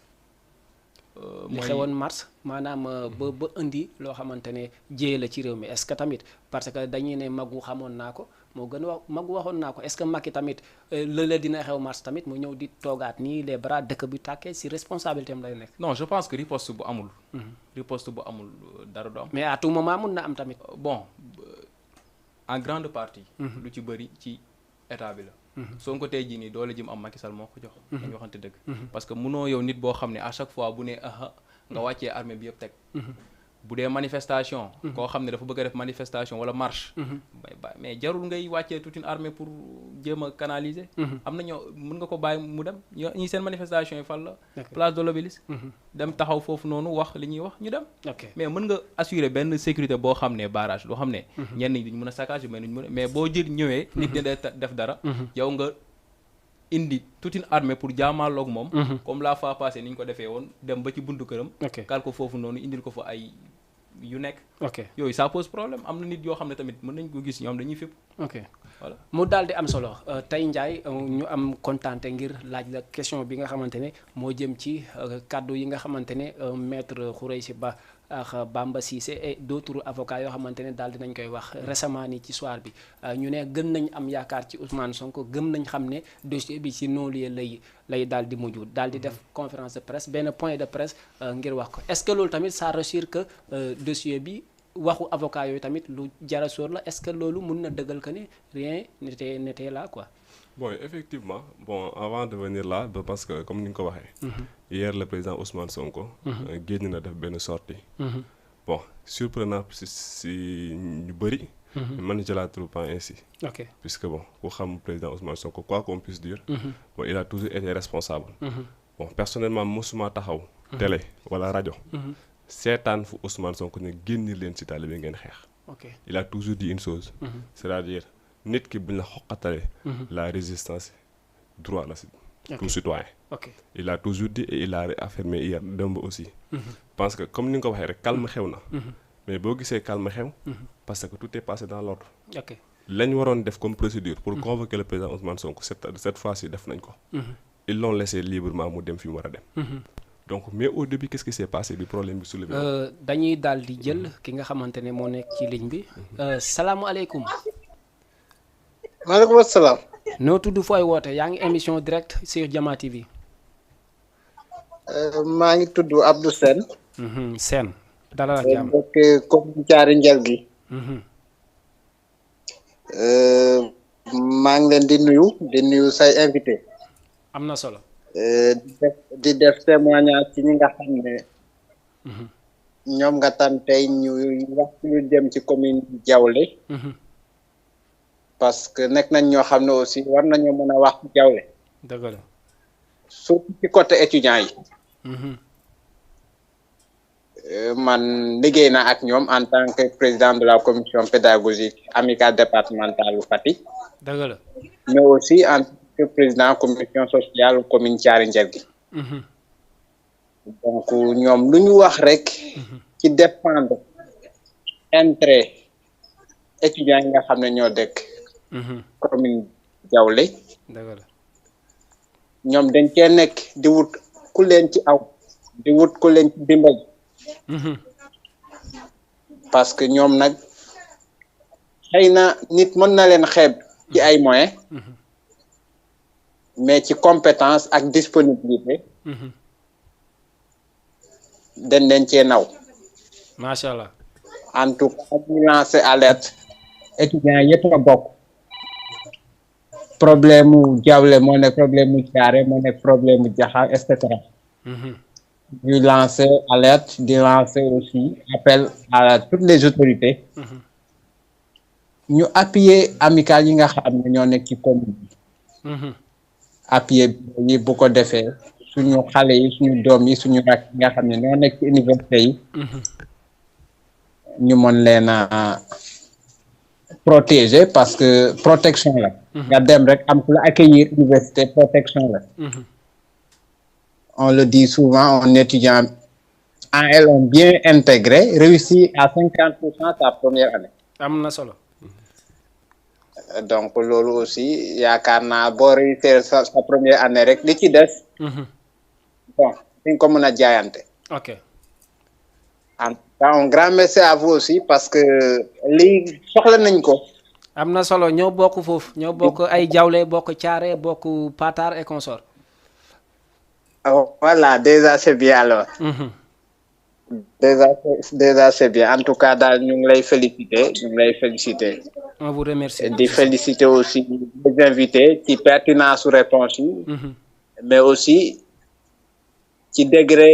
li xewoon mars maanaam ba indi loo xamante ne jéye la ci réew mi est-ce que tamit parce que dañuy ne magu xamoon naa ko moo gën wax magu waxoon naa ko est-ce que Macky tamit lële dina xew mars tamit mu ñëw di toogaat nii les bras dëkk bi tàkkee ci responsabilité am lay nekk. non je pense que riposte bu amul. riposte bu amul dara du am. mais à tout moment mun na am tamit. bon en grande partie. lu ci bëri ci état bi la. Sonko tey jii nii doole ji mu am Macky Sall moo ko jox. dañu waxante dëgg. parce que munoo yow nit boo xam ne à chaque fois bu ne nga wàccee armée bi yëpp teg. bu dee manifestation. koo xam ne dafa bëgg a def manifestation wala marche. mais jarul ngay wàccee toute une armée pour jéem a canaliser. am na ñoo mën nga ko bàyyi mu dem ñi seen manifestation yi fan la. place de l'Obélisque. dem taxaw foofu noonu wax li ñuy wax ñu dem. mais mën nga assurer benn sécurité boo xam ne barrage loo xam ne. ñenn ñi duñ mën a saccage mais boo ñëwee. nit ñi def dara. yow nga indi toute une armée pour jaamaaloog moom. comme la fois passée ni ñu ko defee woon dem ba ci buntu këram. kal ko foofu noonu indil ko fa ay yu nekk. ok yooyu ça pose problème am na nit yoo xam ne tamit mën nañ ko gis ñoom dañuy fépp. ok voilà mu daal di am solo tey Ndiaye ñu am kontaante ngir laaj la question bi nga xamante ne moo jëm ci kàddu yi nga xamante ne maître Khoureychi Ba ak Bamba Cissé et d'autres avocats yoo xamante ne daal dinañ koy wax récemment nii ci soir bi ñu ne gën nañ am yaakaar ci Ousmane Sonko gëm nañ xam ne dossier bi ci non-lieu lay daal di mujj daal di def conférence de presse benn point de presse ngir wax ko est-ce que loolu tamit ça rassure que dossier bi waxu avocat yooyu tamit lu jara sóor la est-ce que loolu mun na dëggal que ni rien n'était là quoi. Bon, effectivement, bon, avant de venir là, parce que comme nous l'avons dit, hier le président Ousmane Sonko a fait une sortie. Bon, surprenant si nous bari, mais je la trouve pas ainsi. Ok. Puisque bon, le président Ousmane Sonko, quoi qu'on puisse dire, bon, il a toujours été responsable. Bon, personnellement, moi, je suis télé ou la radio. 7 ans pour Ousmane Sonko ne génni leen ci talibé ngeen xeex. Ok. Il a toujours dit une chose, c'est-à-dire nit ki buñ la xoqatalee la résistance droit la tout citoyen. Ok. Il a toujours dit et il a réaffirmé hier demb aussi. Parce que comme ni nga ko waxee rek calme xew na. Mais boo gisee calme xew. Parce que tout est passé dans l'ordre. Ok. Lañ waroon def comme procédure pour convoquer le président Ousmane Sonko cette fois-ci def nañ ko. Ils l'ont laissé librement mu dem fi mu war a dem. Donc mais au début qu'est-ce qui s'est passé bi problème bi soulevé. dañuy daal di jël ki nga xamante ne moo nekk ci ligne bi salaamualeykum. maaleykum salaam. noo tudd fooy woote yaa ngi émission direct sur Jama TV. maa ngi tudd Abdou Sène. Sène dalal ak jàmm. donc commune Thiaré Ndial gi. maa ngi leen di nuyu say invité. am na solo. di def témoignage ci ñi nga xam ne ñoom nga tànn tey ñu wax ñu dem ci commune Diaoulé parce que nekk nañ ñoo xam ne aussi war nañoo mën a wax Diaoulé dëgg la surtout ci côté étudiant yi man liggéey na ak ñoom en tant que président de la commission pédagogique amicale départementale u Fatick dëgg la mais aussi en que président commission sociale commune Thiaré Ndial gi donc ñoom lu ñu wax rek ci dépendre intérêt étudiants yi nga xam ne ñoo dëkk commune Diaoulé dëgg la ñoom dañ cee nekk di wut ku leen ci aw di wut ku leen ci dimbali parce que ñoom nag xëy na nit mën na leen xeeb ci ay moyens mais ci compétence ak disponibilité dañ leen cee naw macha allah en tout cas ñu lancé alerte étudiants yëpp a bokk problème mu Diaoulé moo nekk problème mu Thiaré moo nekk problème mu Diakhar et cetera ñu lancé alerte di lancé aussi appel à toutes les autorités ñu appuyer amicale yi nga xam ne ñoo nekk ci commune bi appuyer yi bu ko defee suñu xale yi suñu doom yi suñu rak yi nga xam ne ñoo nekk ci université yi ñu mën leen a protéger parce que protection la nga dem rek am ku la accueillir université protection la on le dit souvent un étudiant en L1 bien intégré réussit à 50% sa première année am na solo donc loolu aussi yaakaar naa boo réussir sa première année rek li ci des bon fi nga ko mën a jaayante ok en tout cas un grand merci à vous aussi parce que lii soxla nañ ko am na solo ñoo bokk foofu ñoo bokk ay Diaoulé bokk Thiaré bokk Patar et consort voilà déjà c'est bien alors déjà c'est bien en tout cas daal ñu ngi lay féliciter on vous remercie di féliciter aussi les invités ci pertinence su réponse yi mais aussi ci degré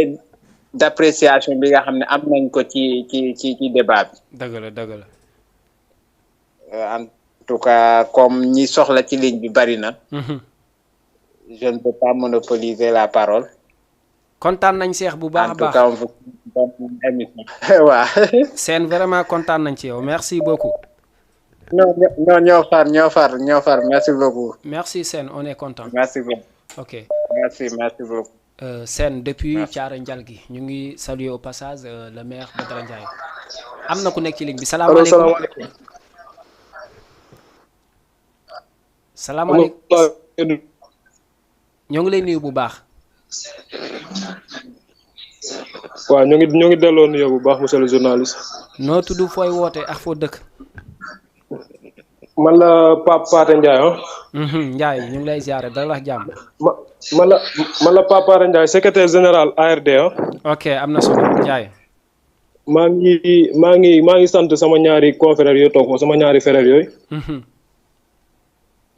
d'appréciation bi nga xam ne am nañ ko ci débat bi dëgg la en tout cas comme ñi soxla ci ligne bi bari na je ne peux pas monopoliser la parole kontaan nañ Cheikh bu baax a baax en tout cas émission waaw Sène vraiment kontaan nañ ci yow merci beaucoup non ñoo far merci beaucoup merci Sène on est content merci beaucoup ok merci beaucoup Sène depuis Thiaré Ndial gi ñu ngi saluer au passage le maire Badara Ndiaye am na ku nekk ci ligne bi allo salaamaaleykum. salaamaaleykum. ñoo ngi lay nuyu bu baax. waaw ñoo ngi delloo nuyoo bu baax monsieur le journaliste. noo tudd fooy woote ak foo dëkk. man la Pape Pathé Ndiaye ah. Ndiaye ñu ngi lay ziare dala wax jàmm. man la Pape Pathé Ndiaye secrétaire général ARD ah. ok am na solo Ndiaye. maa ngi sant sama ñaari confrères yooyu toog sama ñaari frères yooyu.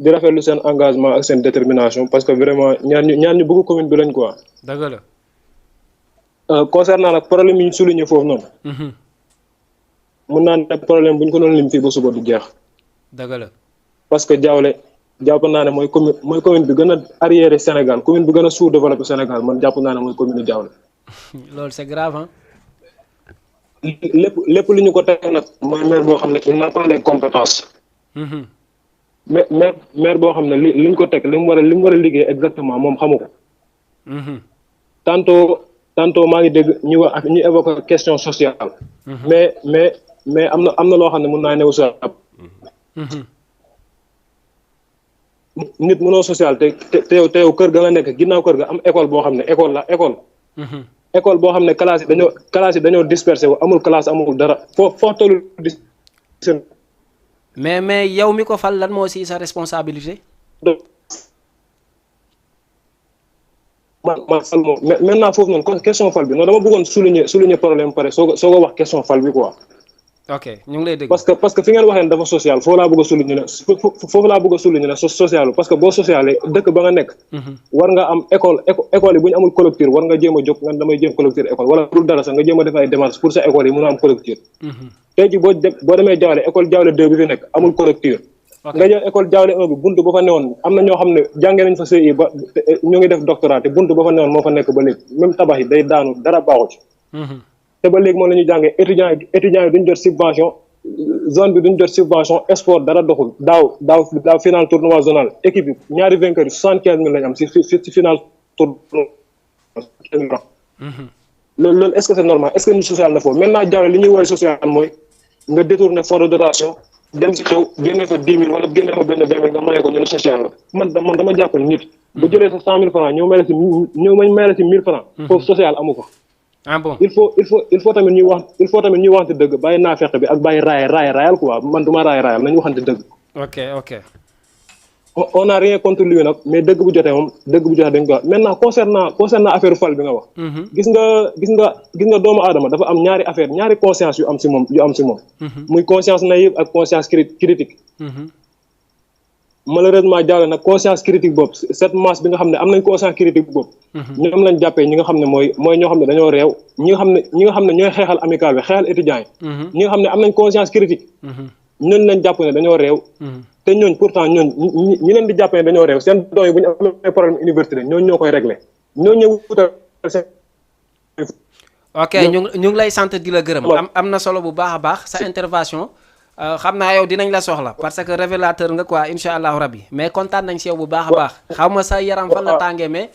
di rafetlu seen engagement ak seen détermination parce que vraiment ñaar ñu bëgg commune bi lañ quoi. dëgg la. concernant nag problème yi ñu souligné foofu noonu. mun naa ne problème bu ñu ko doon lim fii ba suba du jeex. dëgg la. parce que Diaoulé jàpp naa ne mooy commune bi gën a arriéré Sénégal commune bi gën a sous-développé Sénégal man jàpp naa ne mooy commune Diaoulé. loolu c'est grave hein. lépp li ñu ko teg nag mooy maire boo xam ne il n'a pas les compétences. mais maire boo xam ne li ñu ko teg li mu war a liggéey exactement moom xamu ko. tantôt maa ngi dégg ñu évoqué question sociale. mais am na loo xam ne mun naa new sa nit mënoo social te yow kër ga nga nekk ginnaaw kër ga am école boo xam ne école boo xam ne classe yi dañoo dispersé wu amul classe amul dara foo tollu mais yow mi ko fal lan moo si sa responsabilité. man fal moom maintenant foofu noonu question fal bi non dama bëggoon souligner problème pare soo ko wax question fal bi quoi. ok ñu ngi lay dégg. parce que fi ngeen waxee ne dafa social foofu laa bëgg a souligner ne social parce que boo socialee dëkk ba nga nekk. war nga am école yi bu ñu amul collecteur war nga jéem a jóg nga damay jéem collecteur école wala dul dara sax nga jéem a def ay démarches pour sa école yi mën a am collecteur. tey jii boo demee Diaoulé école Diaoulé 2 bi fi nekk amul collecteur. nga jël école Diaoulé 1 bi buntu ba fa newoon am na ñoo xam ne jàngee nañ fa CI ba ñu ngi def doctorat te buntu ba fa newoon moo fa nekk ba léegi même tabax yi day daanu dara baaxu ci. te ba léegi moom la ñuy jàngee étudiants yi duñ jot subvention zone bi duñ jot subvention sport dara doxul daaw final tournoi zonal équipe bi ñaari vainqueur yi 75 000 lañ am si final tournoi. loolu est-ce que c'est normal est-ce que ni social na foofu maintenant Diaoulé li ñuy woowee social mooy nga détourner fonds de dotation dem si xew génne fa 10 000 wala génne fa benn 20 000 nga maye ko ñu ne social la man dama jàpp ne nit bu jëlee sa 100 000 francs ñëw may la si 1000 francs foofu social amu ko. ah bon il faut tamit ñuy waxante dëgg bàyyi naafeq bi ak bàyyi raayal quoi man du ma raayal nañu waxante dëgg. ok. on n'a rien contre lui nag mais dëgg bu jotee dañ ko wax maintenant concernant affaire fal bi nga wax. gis nga doomu aadama dafa am ñaari conscience yu am si moom muy conscience naïve ak conscience critique. malheureusement Diaoulé nag conscience critique boobu cette masse bi nga xam ne am nañ conscience critique boobu. ñoom lañ jàppee ñi nga xam ne mooy ñoo xam ne dañoo réew ñi nga xam ne ñooy xeexal amical bi xeexal étudiants yi. ñi nga xam ne am nañ conscience critique. ñooñu lañ jàpp ne dañoo réew. te ñooñ pourtant ñi leen di jàpp ne dañoo réew seen doom yi bu ñu amee problème université ñooñu ñoo koy réglé ñooñu ñëw wutal seen. ok ñu ngi lay sant di la gërëm. am na solo bu baax a baax sa intervention. xam naa yow dinañ la soxla parce que révélateur nga quoi incha allahu rabbi mais kontaan nañ si yow bu baax a baax xaw ma sa yaram fan la tàngee mais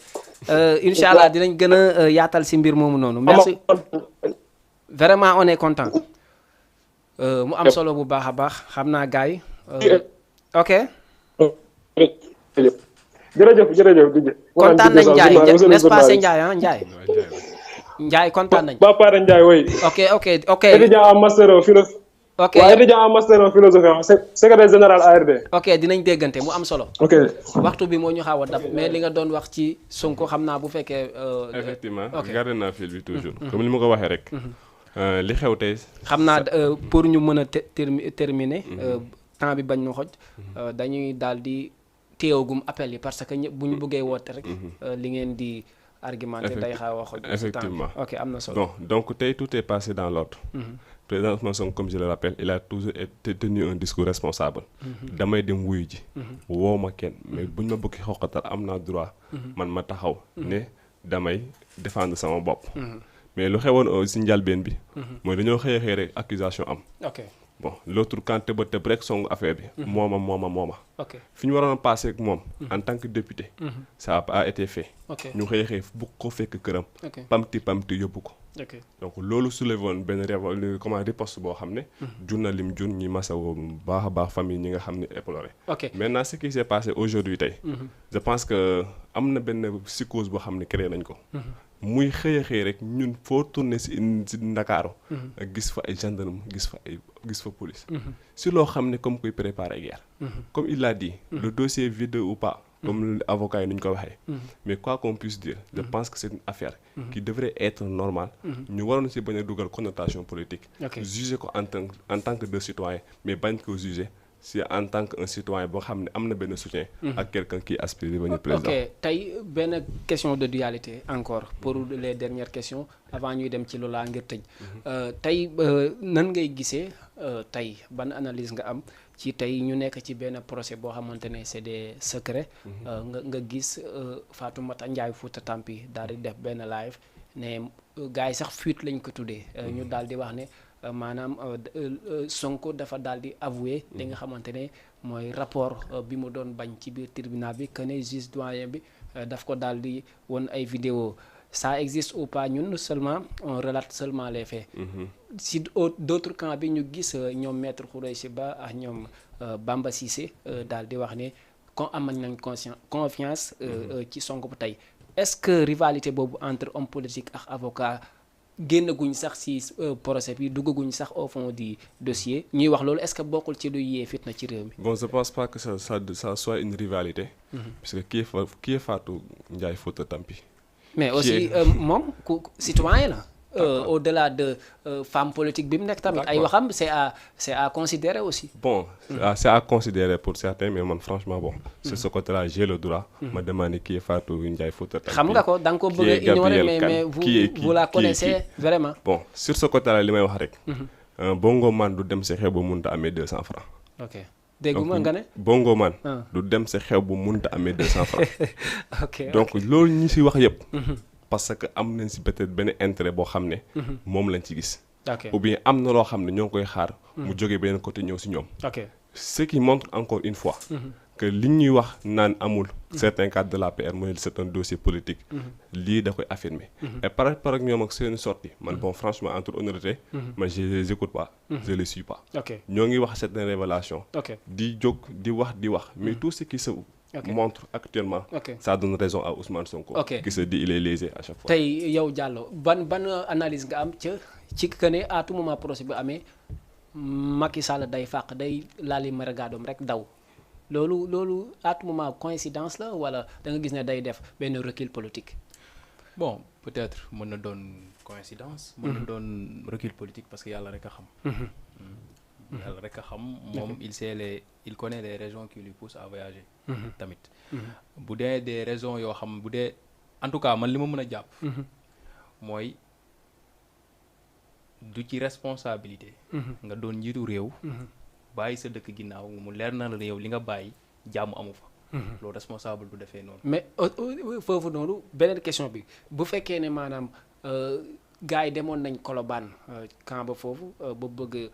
incha allah dinañ gën a yaatal si mbir moomu noonu. merci vraiment on est content. mu am solo bu baax a baax xam naa gars yi. ok. jërëjëf. kontaan nañ Ndiaye n'est-ce pas c'est Ndiaye ah Ndiaye kontaan nañ. Pape Pathé Ndiaye oui. ok. étudiant en master philosophie. ok waaye étudiant en master en philosophie secrétaire général ARD. ok dinañ déggante mu am solo. ok waxtu bi moo ñu xaw a dab mais li nga doon wax ci Sonko xam naa bu fekkee. effectivement garder naa fil bi toujours. comme ni ma ko waxee rek. li xew tey. xam naa pour ñu mën a terminer. temps bi bañ na xoj. dañuy daal di téewagum appel yi parce que ñëpp bu ñu bëggee woote rek. li ngeen di argumenter day xaw a xoj. effectivement ok am na solo. bon donc tey tout est passé dans l'ordre. Président Ousmane Sonko comme je le rappelle il a toujours tenu un discours responsable. damay dem wuyu ji. woo ma kenn mais buñ ma bëgg xoqatal am naa droit. man ma taxaw ne damay défendre sama bopp. mais lu xewoon si njalbeen bi. mooy dañoo xëy rek accusation am. ok bon l'autre camp tëba tëb rek songu affaire bi. mooma. ok fi ñu waroon passé ak moom. en tant que député. ça a pas été fait. ok ñu xëy bu ko fekk këram. ok pamti yóbbu ko. ok donc loolu soulevé woon benn riposte boo xam ne. jur na lim jur ñi masawoo baax a baax famille ñi nga xam ne éploré. ok maintenant ce qui s'est passé aujourd'hui tey. je pense que am na benn psychose boo xam ne créé nañ ko. muy xëy rek ñun foo tourné si Ndakaaru gis fa ay gendarme gis fa police. si loo xam ne comme kuy préparer guerre. comme il l'a dit. le dossier vide ou pas. comme avocat yi nu ñu ko waxee. mais quoi qu'on puisse dire je pense que c'est une affaire qui devrait être normale. ñu waroon si bañ a dugal connotation politique. juger ko en tant que deux citoyens mais bañ ko juger si en tant que un citoyen boo xam ne am na benn soutien. ak quelqu'un qui aspire devenir président. ok tey benn question de dualité encore pour les dernières questions avant ñuy dem ci loolaa ngir tëj. tey nan ngay gisee tey ban analyse nga am ci tey ñu nekk ci benn procès boo xamante ne c'est des secrets. nga gis Fatoumata Ndiaye Fouta Tampi daal di def benn live ne gars yi sax fuite lañ ko tuddee. ñu daal di wax ne. maanaam Sonko dafa daal di avouer li nga xamante ne mooy rapport bi mu doon bañ ci biir tribunal bi que ne juge doyen bi daf ko daal di won ay vidéo ça existe ou pas ñun seulement on relate seulement les faits. si d'autres camps bi ñu gis ñoom maître Khoureychi Ba ak ñoom Bamba Cissé daal di wax ne kon am nañ confiance ci Sonko bu tey est-ce que rivalité boobu entre homme politique ak avocat génnaguñ sax ci procès bi duggaguñ sax au fond du dossier ñuy wax loolu est-ce que bokkul ci luy yee fitna ci réew mi. bon je pense pas que ça soit une rivalité. parce que qui est Fatou Ndiaye Fouta Tampi. mais aussi moom ku citoyen la. au-delà de femme politique bi mu nekk tamit ay waxam c'est à considérer aussi. bon c'est à considérer pour certains mais man franchement bon. sur ce côté-là j'ai le droit. ma demander qui est Fatou Ndiaye Fouta Tampi. xam nga ko da nga ko bëgg a ignorer mais vous la connaissez vraiment. bon sur ce côté-là li may wax rek. bongo man du dem si xew bu munta amee 200 francs. ok dégguma nga ne. bongo man. du dem si xew bu munta amee 200 francs. ok donc loolu ñi si wax yëpp. parce que am nañ si peut-être benn intérêt boo xam ne. moom lañ ci gis. ou bien am na loo xam ne ñoo ngi koy xaar. mu jógee beneen côté ñëw si ñoom. ce qui montre encore une fois. que li ñuy wax naan amul. certains cadres de l'APR mooy c'est un dossier politique. lii da koy affirmer. et par rapport ak ñoom ak seen sortie man bon franchement en toute honnêteté. man je les écoute pas. je les suis pas. ñoo ngi wax certaines révélations. di jóg di wax mais tout ce qui se montre actuellement. ça donne raison à Ousmane Sonko. qui se dit il est lésé à chaque fois. tey yow Diallo ban analyse nga am ci que ne à tout moment procès bi amee Macky Sall day fàq day laali maragadoom rek daw loolu à tout moment coïncidence la wala da nga gis ne day def benn recul politique. bon peut-être mën na doon coïncidence. mën na doon recul politique parce que yàlla rek a xam. yàlla rek a xam moom il connaît les raisons qui lui poussent à voyager. tamit bu dee des raisons yoo xam bu dee en tout cas man li ma mën a jàpp. mooy du ci responsabilité. nga doon njiitu réew. bàyyi sa dëkk ginnaaw mu leer na la yow li nga bàyyi jàmm amu fa. loolu responsable du defee noonu. mais foofu noonu beneen question bi bu fekkee ne maanaam gars yi demoon nañ Colobane camp ba foofu ba bëgg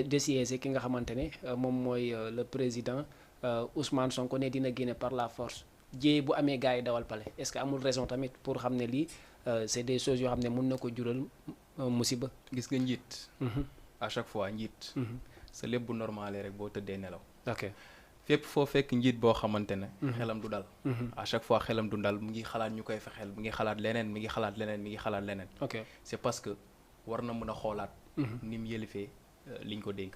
desiéger ki nga xamante ne moom mooy le président Ousmane Sonko ne dina génne par la force jéey bu amee gars yi dawal pale est-ce que amul raison tamit pour xam ne lii c'est des choses yoo xam ne mën na ko jural musiba. gis nga njiit. à chaque fois njiit. sa lépp bu normal rek boo tëddee nelaw. fépp foo fekk njiit boo xamante ne. xelam du dal. à chaque fois xelam du dal mu ngi xalaat ñu koy fexeel mu ngi xalaat leneen mi ngi xalaat leneen. c'est parce que war na mën a xoolaat. ni mu yëlifee liñ ko dénk.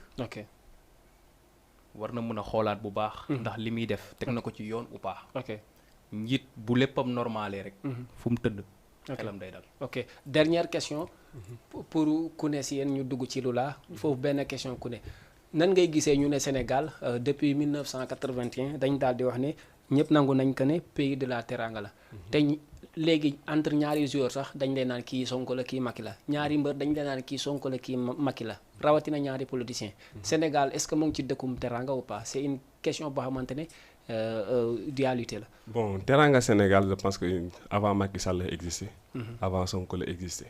war na mën a xoolaat bu baax. ndax li muy def teg na ko ci yoon ou pas. njiit bu léppam normalé rek. fu mu tëdd. xelam day dal. dernière question. pour ku ne si yéen ñu dugg ci lu laa foofu benn question ku ne. nan ngay gisee ñu ne Sénégal depuis 1981 dañ daal di wax ne ñëpp nangu nañ ko ne pays de la teranga la. te léegi entre ñaari joueurs sax dañ leen naan kii Sonko la kii Macky la ñaari mbër dañ leen naan kii Sonko la kii Macky la rawatina ñaari politiciens. Sénégal est-ce que mu ngi ci dëkkum teranga ou pas c'est une question boo xamante ne dualité la. bon teranga Sénégal je pense que avant Macky Sall la existé. avant Sonko la existé.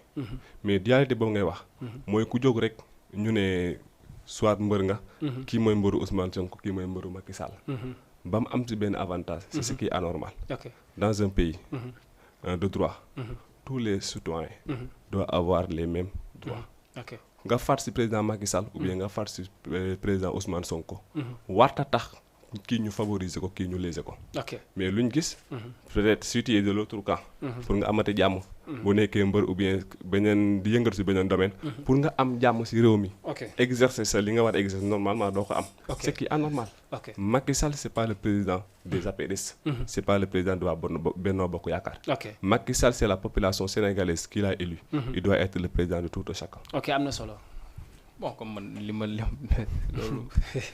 mais dualité boobu ngay wax. mooy ku jóg rek ñu ne. soit mbër nga kii mooy mbëru Ousmane Sonko kii mooy mbëru Macky Sall ba mu am ci benn avantage c'est ce qui est anormal dans un pays de droit tous les citoyens doivent avoir les mêmes droits nga far ci président Macky Sall ou bien nga far ci président Ousmane Sonko warta tax kii ñu favoriser ko kii ñu léser ko mais luñ gis peut-être si tu es de l'autre camp pour nga amati jàmm bu nekkee mbër ou bien beneen di yëngatu si beneen domaine pour nga am jàmm si réew mi exercer ça li nga war a exercer normalement doo ko am ce qui est anormal Macky Sall c'est pas le président des apéristes c'est pas le président de waa Benno Bokk Yaakaar Macky Sall c'est la population sénégalaise qui l'a élu il doit être le président de tout un chacun am na solo. bon comme man li ma loolu.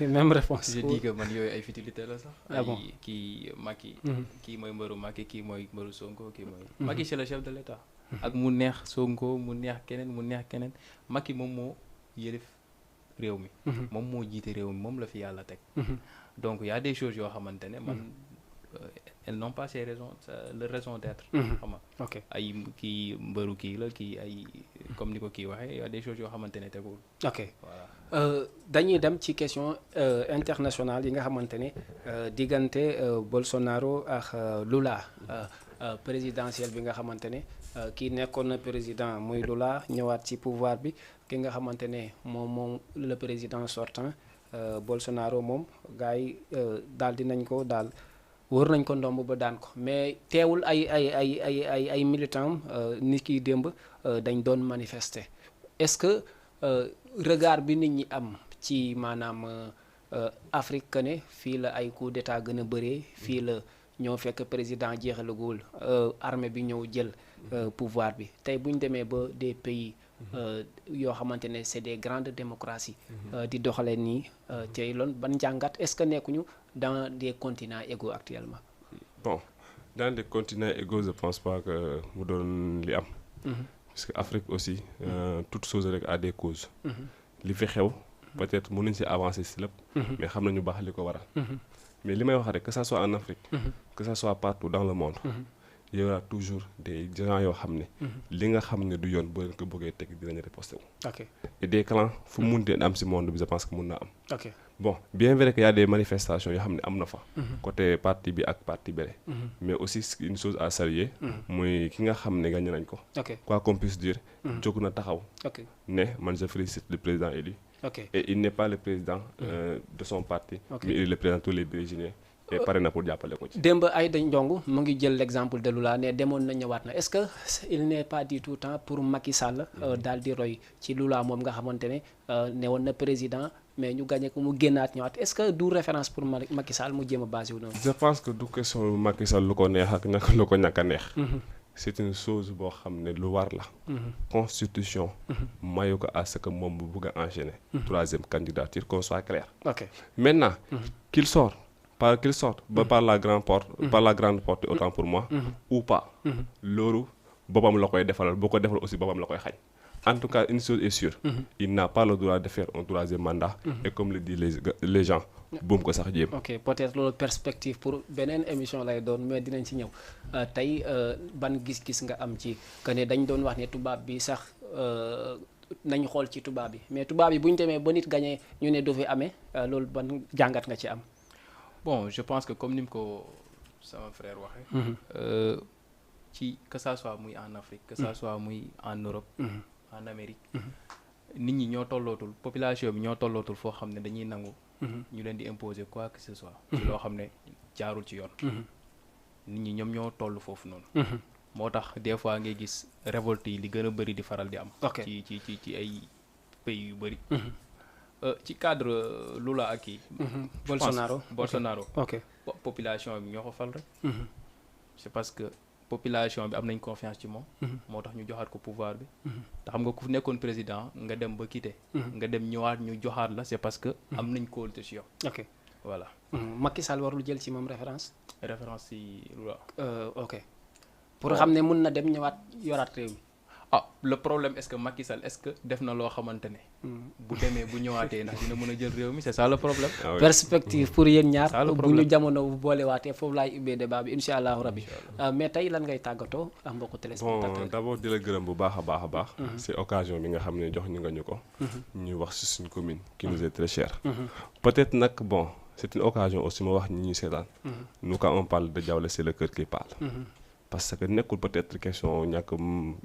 même réponse. je dis que man yooyu ay futilité la sax. bon ay kii Macky. kii mooy mbëru Macky kii mooy mbëru Sonko kii mooy. Macky c'est le chef de l'État. ak mu neex Sonko mu neex keneen Macky moom moo yëlif réew mi. moom moo jiite réew mi moom la fi yàlla teg. donc y a des choses yoo xamante ne man. elles n'ont pas ces raisons leur raison d'être. xam nga ay kii mbëru kii la kii ay comme ni ko kii waxee y a des choses yoo xamante ne tegul. voilà dañuy dem ci question internationale yi nga xamante ne diggante Bolsonaro ak Lula présidentielle bi nga xamante ne kii nekkoon na président muy Lula ñëwaat ci pouvoir bi ki nga xamante ne moom le président sortant Bolsonaro moom gars yi daal dinañ ko daal. wër nañ ko ndomb ba daan ko mais teewul ay militants nit ki démb dañ doon manifester est-ce que regard bi nit ñi am ci maanaam Afrique que ne fii la ay coup d'état gën a bëree fii la ñoo fekk président jeexalagul armée bi ñëw jël pouvoir bi tey bu ñu demee ba des pays yoo xamante ne c'est des grandes démocraties di doxalee nii tey loolu ban njàngat est-ce que nekkuñu dans des continents égaux actuellement. bon dans des continents égaux je pense pas que mu doon li am. parce que Afrique aussi toute chose rek a des causes. li fi xew peut-être mënuñ si avancer si lépp. mais xam nañu baax li ko waral. mais li may wax rek que ça soit en Afrique. que ça soit partout dans le monde. il y aura toujours des gens yoo xam ne. li nga xam ne du yoon boo leen ko bëggee teg dinañ riposter wu. et des clans fu mu munti am si monde bi je pense que mun na am. bon bien vrai que y a des manifestations yoo xam ne am na fa. côté parti bi ak parti bële. mais aussi une chose à saluer. muy ki nga xam ne gagné nañ ko. quoi qu'on puisse dire. jóg na taxaw. ne man je félicite le président élu. et il n'est pas le président de son parti. mais il est le président de tous les Brésilien. et pare na pour jàppale ko ci. démb Aïda Ndiongue mu ngi jël l'exemple de Lula ne demoon na ñëwaat na est-ce que il n'est pas du tout temps pour Macky Sall daal di roy ci Lula moom nga xamante ne woon na président mais ñu gagné ko mu génnaat ñëwaat est-ce que du référence pour Macky Sall mu jéem a basé wu noonu. je pense que du question Macky Sall lu ko neex ak naka lu ko ñàkk a neex. c'est une chose boo xam ne lu war la. constitution. mayu ko à ce que moom bu bëgg a enchaîner. troisième candidature qu'on soit clair. maintenant qu'il sorte par la grande porte autant pour moi ou pas loolu boppam la koy defalal boo ko defal aussi boppam la koy xañ en tout cas une chose est sûre il n'a pas le droit de faire un troisième mandat et comme le disent les gens buum ko sax jéem. peut-être loolu perspective pour beneen émission lay doon mais dinañ ci ñëw tey ban gis-gis nga am ci que ne dañ doon wax ne tubaab bi sax nañ xool ci tubaab bi mais tubaab bi bu ñu demee ba nit gagné ñu ne du fi amee loolu ban jàngat nga ci am. bon je pense que comme ni mu ko sama frère waxee. ci que ça soit muy en Afrique que ça soit muy en Europe. en Amérique. nit ñi ñoo tollootul population bi ñoo tollootul foo xam ne dañuy nangu. ñu leen di imposer quoi que ce soit. ci loo xam ne jaarul ci yoon. nit ñi ñoom ñoo toll foofu noonu. moo tax des fois ngay gis révolte yi li gën a bëri di faral di am. ci ay pays yu bëri. ci cadre Lula ak kii. Bolsonaro. population bi ñoo ko fal rek. c'est parce que population bi am nañ confiance ci moom. moo tax ñu joxaat ko pouvoir bi. te xam nga ku nekkoon président nga dem ba quitter. nga dem ñëwaat ñu joxaat la c'est parce que. am nañ kóolute ci yow. voilà. Macky Sall warul jël ci moom référence ci Lula. pour xam ne mun na dem ñëwaat yoraat réew mi. ah le problème est-ce que Macky Sall est-ce que def na loo xamante ne bu demee bu ñëwaatee ndax dina mën a jël réew mi c'est ça le problème. perspective pour yéen ñaar Ça, le bu problème. ñu jamono bu boolewaatee foofu laay ubbee débat bi incha allahu rabbi mais tey lan ngay tàggatoo ak mbokku bon téléspectateurs d'abord di la gërëm bu baax a baax a baax. c'est occasion bi nga xam ne jox ñu nga ñu ko. ñu wax ci suñu commune qui nous est très chère. peut-être nag bon c'est une occasion aussi ma wax ñi ñuy seetaan. nous quand on parle de Diaoulé c'est le cœur qui parle. parce que nekkul peut-être question ñàkk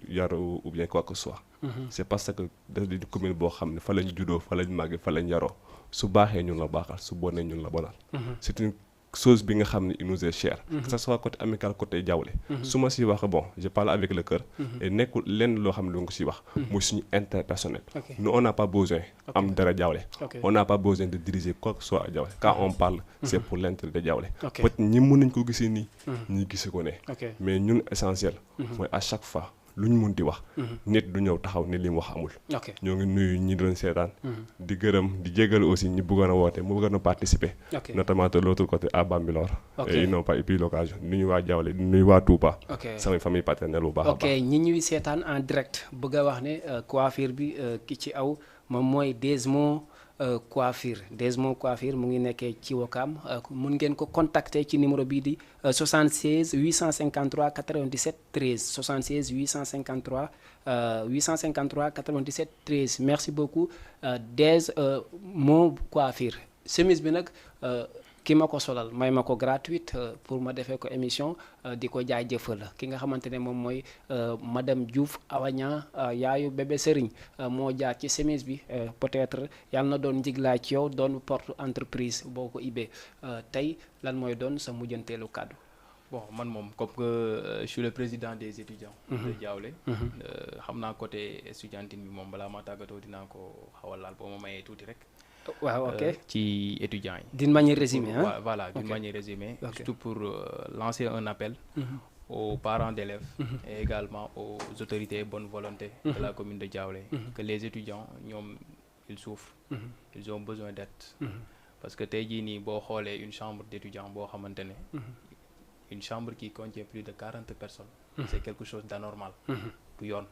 yaru ou bien quoi que ce soit. c'est parce que daf di commune boo xam ne fa lañ juddoo fa lañ màgg fa lañ yaroo su baaxee ñun la baaxal su bonee ñun la bonal. c'est une chose bi nga xam ne il nous est cher. que ça soit côté amical côté Diaoulé. su ma siy wax bon je parle avec le cœur. et nekkul lenn loo xam ne lu nga siy wax. muy suñu intérêt personnel. nous on n'a pas besoin am dara Diaoulé. on n'a pas besoin de diriger quoi que ce soit à Diaoulé. quand on parle c'est pour l'intérêt de Diaoulé. peut-être ñi mën nañ ko gisee nii. ñi gisee ko ne. mais ñun essentiel. mooy à chaque fois lu ñu mun di wax. nit du ñëw taxaw ni li mu wax amul. ñoo ngi nuyu ñi doon seetaan. di gërëm di jégalu aussi ñi bëggoon a woote mu bëggoon a participer. notamment de l'autre côté à Bambilor. et ils n'ont pas eu l'occasion nuyu waa Diaoulé nuyu waa Touba. samay famille paternelle bu baax a baax. ok ñi ñuy seetaan en direct bëgg a wax ne coiffure bi ki ci aw moom mooy Desmond coiffure mu ngi nekkee ci Wakaam mun ngeen ko contacter ci numéro bii di 76 853 97 13 76 853 97 13 merci beaucoup Desmond coiffure chemise bi nag ki ma ko solal may ma ko gratuite pour ma defee ko émission di ko jaajëfal ki nga xamante ne moom mooy madame Diouf Awaña yaayu bébé Serigne moo jaar ci chemise bi peut-être yàlla na doon njiglaay ci yow doon porte entreprise boo ko ibbee tey lan mooy doon sa mujjanteelu kàddu. bon man moom comme que je suis le président des étudiants. de Diaoulé. xam naa côté estudiantine bi moom balaa ma tàggatoo dinaa ko xawal laal boo ma mayee tuuti rek. waaw ok ci étudiants yi. d'une manière résumée hein? Voilà d'une manière résumée. Surtout pour lancer un appel. aux parents d'élèves et également aux autorités bonne volonté de la commune de Diaoulé. que les étudiants ñoom ils souffrent. ils ont besoin d'aide. parce que tey jii nii boo xoolee une chambre d'étudiants boo xamante ne. une chambre qui contient plus de 40 personnes. c'est quelque chose d'anormal. du yoon.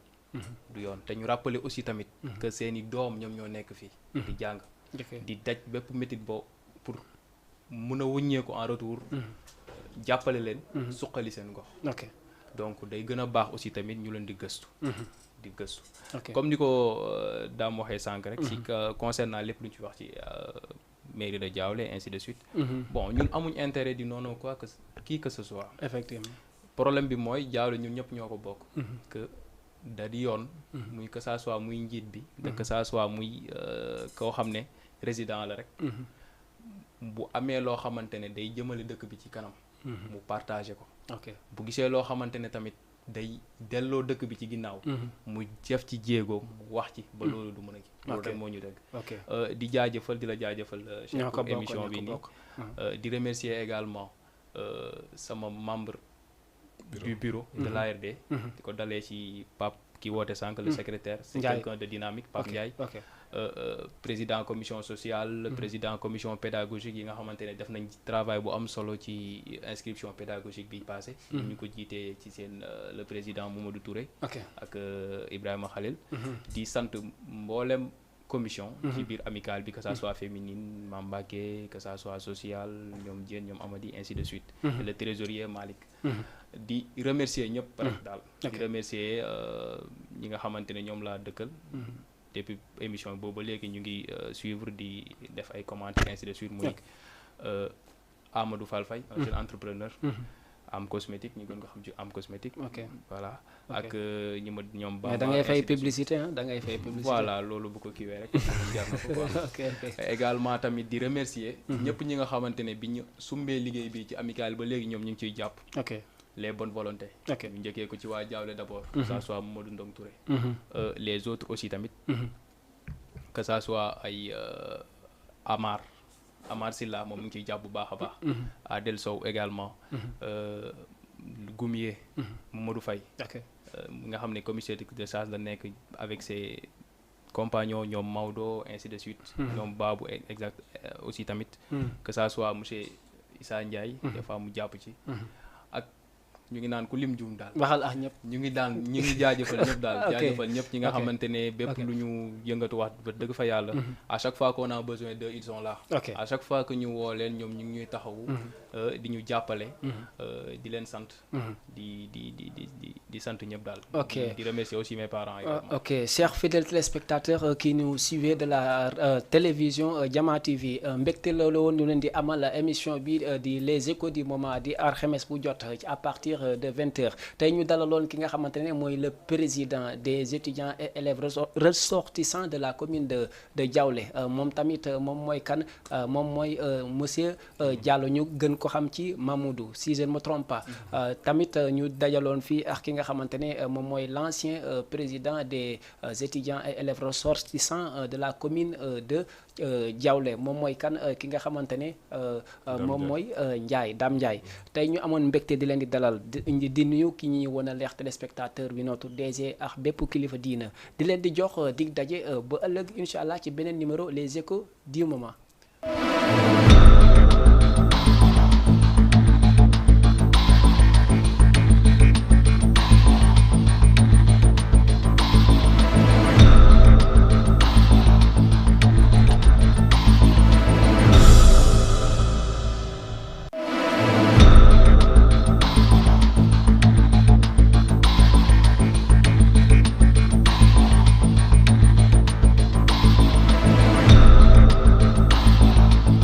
du yoon te ñu rappeler aussi tamit. que seeni doom ñoom ñoo nekk fii. di jàng. di daj bépp métit boo pour mun a wuññeeku en retour jàppale leen suqali seen gox donc day gën a baax aussi tamit ñu leen di gëstu comme ni ko daam waxee sànq rek si concernant lépp lu ñu ci wax ci mairie de Diaoulé ainsi de suite bon ñun amuñ intérêt di noonu quoi que qui que ce soit effectivement problème bi mooy Diaoulé ñun ñëpp ñoo ko bokk que da di yoon muy que ça soit muy njiit bi que ça soit muy koo xam ne résident la rek bu amee loo xamante ne day jëmale dëkk bi ci kanam mu partagé ko bu gisee loo xamante ne tamit day delloo dëkk bi ci ginnaaw mu def ci jéego mu wax ci ba loolu du mën a gi loolu rek moo ñu dëgg di jaajëfal di la jaajëfal chef pour émission bi nii di remercier également sama membre du bureau de l'ARD di ko dalee ci Pape ki woote sànq le secrétaire c'est quelqu'un de dynamique Pape Ndiaye président commission sociale président commission pédagogique yi nga xamante ne def nañ travail bu am solo ci inscription pédagogique bi passé ñu ko jiitee ci seen le président Mamadou Touré ak Ibrahima Khalil di sant mboolem commission ci biir amicale bi que ça soit féminine Mame Mbacké que ça soit social ñoom Diène ñoom Amady ainsi de suite et le trésorier Malick di remercier ñëpp rek daal di remercier ñi nga xamante ne ñoom laa dëkkal depuis émission boobu ba léegi ñu ngi suivre di def ay commentaires ainsi de suite muy Amadou Fall Faye un jeune entrepreneur Am Cosmétique ñu gën ko xam ci Am Cosmétique voilà ak ñi ma ñoom ba da ngay fay publicité da ngay fay publicité voilà loolu bu ko kiiwee rek jar na ko quoi également tamit di remercier ñëpp ñi nga xamante ne bi ñu sumbee liggéey bi ci amicale ba léegi ñoom ñu ngi ciy jàpp les bonnes volontés ñu njëkkee ko ci waa Diaoulé d'abord que ça soit Mamadou Ndong Touré les autres aussi tamit que ça soit ay Amar Silla moom mu ngi ciy jàpp bu baax a baax Adel Sow également Goumier Mamadou Faye nga xam ne commissaire de charge la nekk avec ses compagnons ñoom Maodo ainsi de suite ñoom Babou exact aussi tamit que ça soit monsieur Issa Ndiaye des fois mu jàpp ci ak ñu ngi naan ku lim juum daal. waxal ak ñëpp. ñu ngi jaajëfal ñëpp daal. jaajëfal ñëpp ñi nga xamante ne bépp lu ñu yëngatuwaat ba dëgg fa yàlla. à chaque fois qu'on a besoin d'eux ils sont là. à chaque fois que ñu woo leen ñoom ñu ngi ñuy taxawu. di ñu jàppale. di leen sant. di sant ñëpp daal. di remercier aussi mes parents. ok chers fidèles téléspectateurs qui nous suivez de la télévision Jama TV mbégte loolu woon ñu leen di amal émission bi di les échos du moment di alxames bu jot à partir de 20h tey ñu dalaloon ki nga xamante ne mooy le président des étudiants et élèves ressortissants de la commune de Diaoulé moom tamit moom mooy kan moom mooy monsieur Diallo ñu gën ko xam ci Mamoudou si je ne me trompe pas tamit ñu dajaloon fii ak ki nga xamante ne moom mooy l'ancien président des étudiants et élèves ressortissants de la commune de Diaoulé moom mooy kan ki nga xamante ne moom mooy Dame Ndiaye tey ñu amoon mbégte di leen di dalal di nuyu ki ñuy wan a leex téléspectateur bi notre DG ak bépp kilifa diina di leen di jox dig daje ba ëllëg incha allah ci beneen numéro les échos du moment.